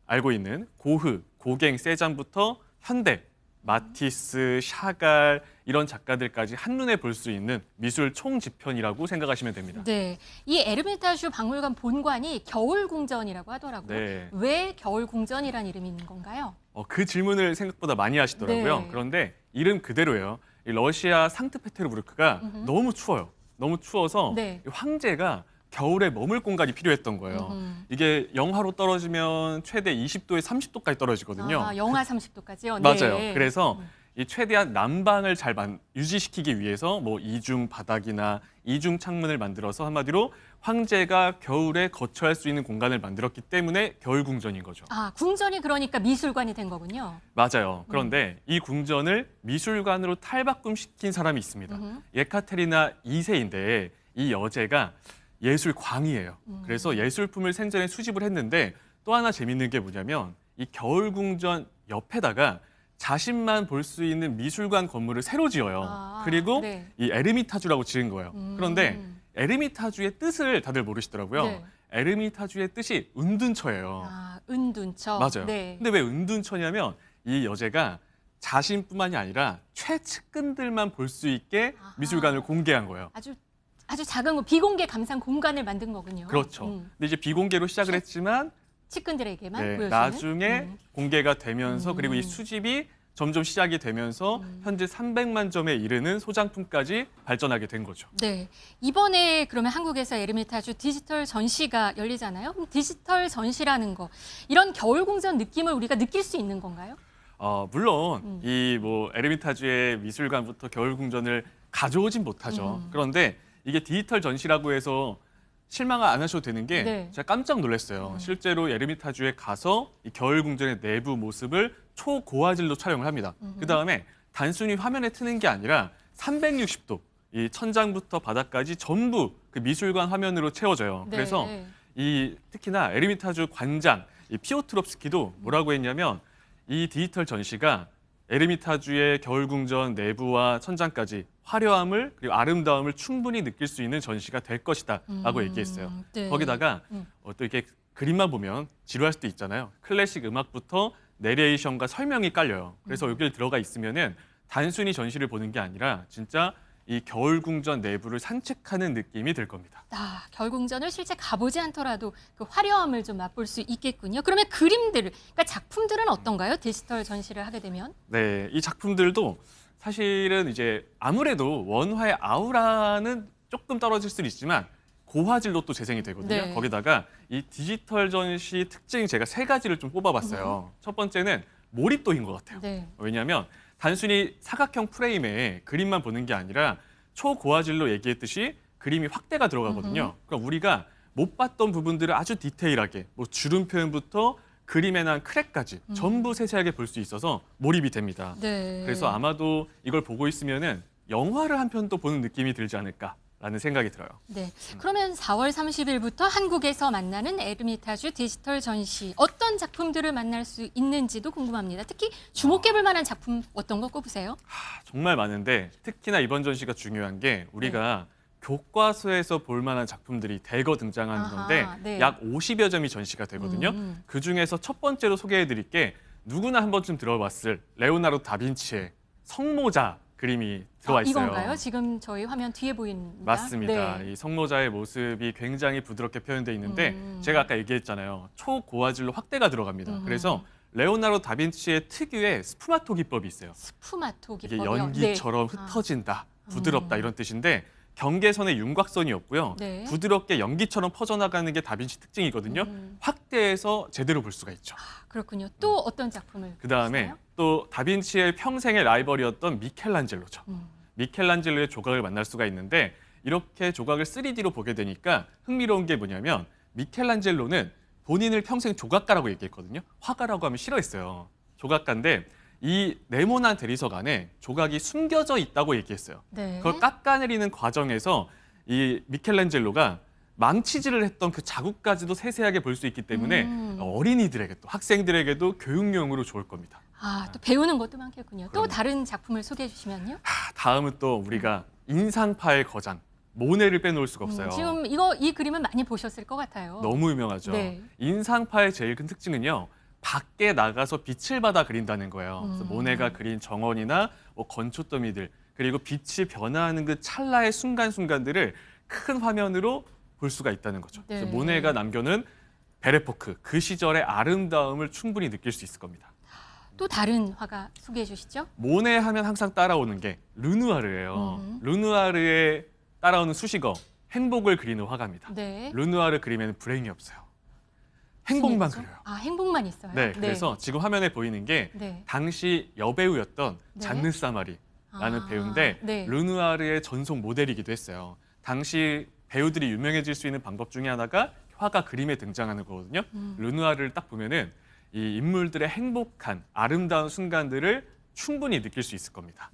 알고 있는 고흐, 고갱, 세잔부터 현대, 마티스, 샤갈 이런 작가들까지 한눈에 볼 수 있는 미술 총지편이라고 생각하시면 됩니다. 네, 이 에르미타주 박물관 본관이 겨울궁전이라고 하더라고요. 왜 겨울궁전이라는 이름이 있는 건가요? 그 질문을 생각보다 많이 하시더라고요. 그런데 이름 그대로예요. 이 러시아 상트페테르부르크가 너무 추워요. 너무 추워서 황제가 겨울에 머물 공간이 필요했던 거예요. 이게 영하로 떨어지면 최대 20도에 30도까지 떨어지거든요. 영하 30도까지요? 맞아요. 그래서 이 최대한 난방을 잘 유지시키기 위해서 뭐 이중 바닥이나 이중 창문을 만들어서 한마디로 황제가 겨울에 거처할 수 있는 공간을 만들었기 때문에 겨울 궁전인 거죠. 아, 궁전이 그러니까 미술관이 된 거군요. 맞아요. 그런데 이 궁전을 미술관으로 탈바꿈시킨 사람이 있습니다. 예카테리나 2세인데 이 여제가 예술광이에요. 그래서 예술품을 생전에 수집을 했는데 또 하나 재밌는 게 뭐냐면 이 겨울궁전 옆에다가 자신만 볼 수 있는 미술관 건물을 새로 지어요. 아, 그리고 네. 이 에르미타주라고 지은 거예요. 그런데 에르미타주의 뜻을 다들 모르시더라고요. 네. 에르미타주의 뜻이 은둔처예요. 아, 은둔처. 맞아요. 네. 근데 왜 은둔처냐면 이 여제가 자신뿐만이 아니라 최측근들만 볼 수 있게 아하. 미술관을 공개한 거예요. 아주 작은 거, 비공개 감상 공간을 만든 거군요. 그렇죠. 근데 이제 비공개로 시작을 했지만 측근들에게만 보여주는. 나중에 공개가 되면서 그리고 이 수집이 점점 시작이 되면서 현재 300만 점에 이르는 소장품까지 발전하게 된 거죠. 네. 이번에 그러면 한국에서 에르미타주 디지털 전시가 열리잖아요. 그럼 디지털 전시라는 거, 이런 겨울궁전 느낌을 우리가 느낄 수 있는 건가요? 물론 이 뭐 에르미타주의 미술관부터 겨울궁전을 가져오진 못하죠. 그런데 이게 디지털 전시라고 해서 실망 안 하셔도 되는 게 네. 제가 깜짝 놀랐어요. 실제로 에르미타주에 가서 이 겨울궁전의 내부 모습을 초고화질로 촬영을 합니다. 그다음에 단순히 화면에 트는 게 아니라 360도 이 천장부터 바닥까지 전부 그 미술관 화면으로 채워져요. 네. 그래서 이 특히나 에르미타주 관장 이 피오트롭스키도 뭐라고 했냐면 이 디지털 전시가 에르미타주의 겨울궁전 내부와 천장까지 화려함을 그리고 아름다움을 충분히 느낄 수 있는 전시가 될 것이다라고 얘기했어요. 네. 거기다가 또 이렇게 그림만 보면 지루할 수도 있잖아요. 클래식 음악부터 내레이션과 설명이 깔려요. 그래서 여기를 들어가 있으면은 단순히 전시를 보는 게 아니라 진짜 이 겨울궁전 내부를 산책하는 느낌이 들 겁니다. 아, 겨울궁전을 실제 가보지 않더라도 그 화려함을 좀 맛볼 수 있겠군요. 그러면 그림들, 그러니까 작품들은 어떤가요? 디지털 전시를 하게 되면? 네, 이 작품들도 사실은 이제 아무래도 원화의 아우라는 조금 떨어질 수는 있지만 고화질로 또 재생이 되거든요. 네. 거기다가 이 디지털 전시 특징 제가 3가지를 좀 뽑아봤어요. 첫 번째는 몰입도인 것 같아요. 네. 왜냐하면 단순히 사각형 프레임에 그림만 보는 게 아니라 초고화질로 얘기했듯이 그림이 확대가 들어가거든요. 그럼 우리가 못 봤던 부분들을 아주 디테일하게 뭐 주름 표현부터 그림에 난 크랙까지 전부 세세하게 볼 수 있어서 몰입이 됩니다. 네. 그래서 아마도 이걸 보고 있으면은 영화를 한 편 또 보는 느낌이 들지 않을까라는 생각이 들어요. 네. 그러면 4월 30일부터 한국에서 만나는 에르미타주 디지털 전시, 어떤 작품들을 만날 수 있는지도 궁금합니다. 특히 주목해볼 만한 작품 어떤 거 꼽으세요? 정말 많은데 특히나 이번 전시가 중요한 게 우리가 교과서에서 볼 만한 작품들이 대거 등장하는 아하, 건데 네. 약 50여 점이 전시가 되거든요. 그중에서 첫 번째로 소개해드릴 게 누구나 한 번쯤 들어봤을 레오나르도 다빈치의 성모자 그림이 들어와 있어요. 이건가요? 지금 저희 화면 뒤에 보입니다. 맞습니다. 네. 이 성모자의 모습이 굉장히 부드럽게 표현되어 있는데 제가 아까 얘기했잖아요. 초고화질로 확대가 들어갑니다. 그래서 레오나르도 다빈치의 특유의 스푸마토 기법이 있어요. 스푸마토 이게 기법이요? 연기처럼 네. 흩어진다, 부드럽다 이런 뜻인데 경계선의 윤곽선이 없고요. 네. 부드럽게 연기처럼 퍼져나가는 게 다빈치 특징이거든요. 확대해서 제대로 볼 수가 있죠. 그렇군요. 또 어떤 작품을 그다음에 보시나요? 또 다빈치의 평생의 라이벌이었던 미켈란젤로죠. 미켈란젤로의 조각을 만날 수가 있는데 이렇게 조각을 3D로 보게 되니까 흥미로운 게 뭐냐면 미켈란젤로는 본인을 평생 조각가라고 얘기했거든요. 화가라고 하면 싫어했어요. 조각가인데 이 네모난 대리석 안에 조각이 숨겨져 있다고 얘기했어요. 네. 그걸 깎아내리는 과정에서 이 미켈란젤로가 망치질을 했던 그 자국까지도 세세하게 볼 수 있기 때문에 어린이들에게 또 학생들에게도 교육용으로 좋을 겁니다. 아, 또 배우는 것도 많겠군요. 또 그럼요. 다른 작품을 소개해 주시면요. 다음은 또 우리가 인상파의 거장 모네를 빼놓을 수가 없어요. 지금 이 그림은 많이 보셨을 것 같아요. 너무 유명하죠. 네. 인상파의 제일 큰 특징은요. 밖에 나가서 빛을 받아 그린다는 거예요. 그래서 모네가 그린 정원이나 뭐 건초더미들 그리고 빛이 변화하는 그 찰나의 순간순간들을 큰 화면으로 볼 수가 있다는 거죠. 네. 그래서 모네가 남겨놓은 베레포크 그 시절의 아름다움을 충분히 느낄 수 있을 겁니다. 또 다른 화가 소개해 주시죠. 모네 하면 항상 따라오는 게 르누아르예요. 르누아르에 따라오는 수식어 행복을 그리는 화가입니다. 네. 르누아르 그림에는 불행이 없어요. 행복만 무슨 얘기죠? 그려요. 아, 행복만 있어요. 네, 그래서 지금 화면에 보이는 게 네. 당시 여배우였던 네. 잔느 사마리라는 배우인데 네. 르누아르의 전속 모델이기도 했어요. 당시 배우들이 유명해질 수 있는 방법 중에 하나가 화가 그림에 등장하는 거거든요. 르누아르를 딱 보면은 이 인물들의 행복한 아름다운 순간들을 충분히 느낄 수 있을 겁니다.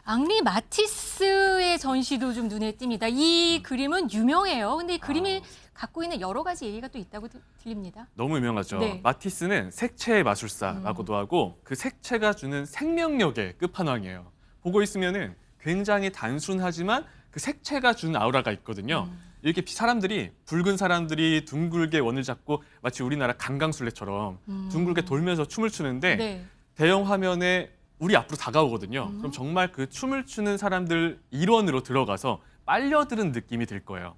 앙리 마티스의 전시도 좀 눈에 띕니다. 이 그림은 유명해요. 근데 이 그림이 갖고 있는 여러 가지 얘기가 또 있다고 들립니다. 너무 유명하죠. 네. 마티스는 색채의 마술사라고도 하고 그 색채가 주는 생명력의 끝판왕이에요. 보고 있으면은 굉장히 단순하지만 그 색채가 주는 아우라가 있거든요. 이렇게 사람들이 붉은 사람들이 둥글게 원을 잡고 마치 우리나라 강강술래처럼 둥글게 돌면서 춤을 추는데 네. 대형 화면에 우리 앞으로 다가오거든요. 그럼 정말 그 춤을 추는 사람들 일원으로 들어가서 빨려드는 느낌이 들 거예요.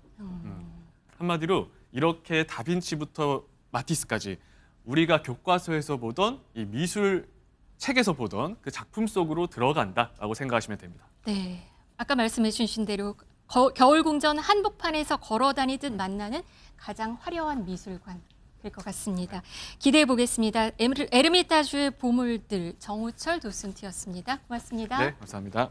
한마디로 이렇게 다빈치부터 마티스까지 우리가 교과서에서 보던 이 미술 책에서 보던 그 작품 속으로 들어간다라고 생각하시면 됩니다. 네. 아까 말씀해 주신 대로 겨울궁전 한복판에서 걸어 다니듯 만나는 가장 화려한 미술관 될 것 같습니다. 기대해 보겠습니다. 에르미타주의 보물들 정우철 도슨트였습니다. 고맙습니다. 네, 감사합니다.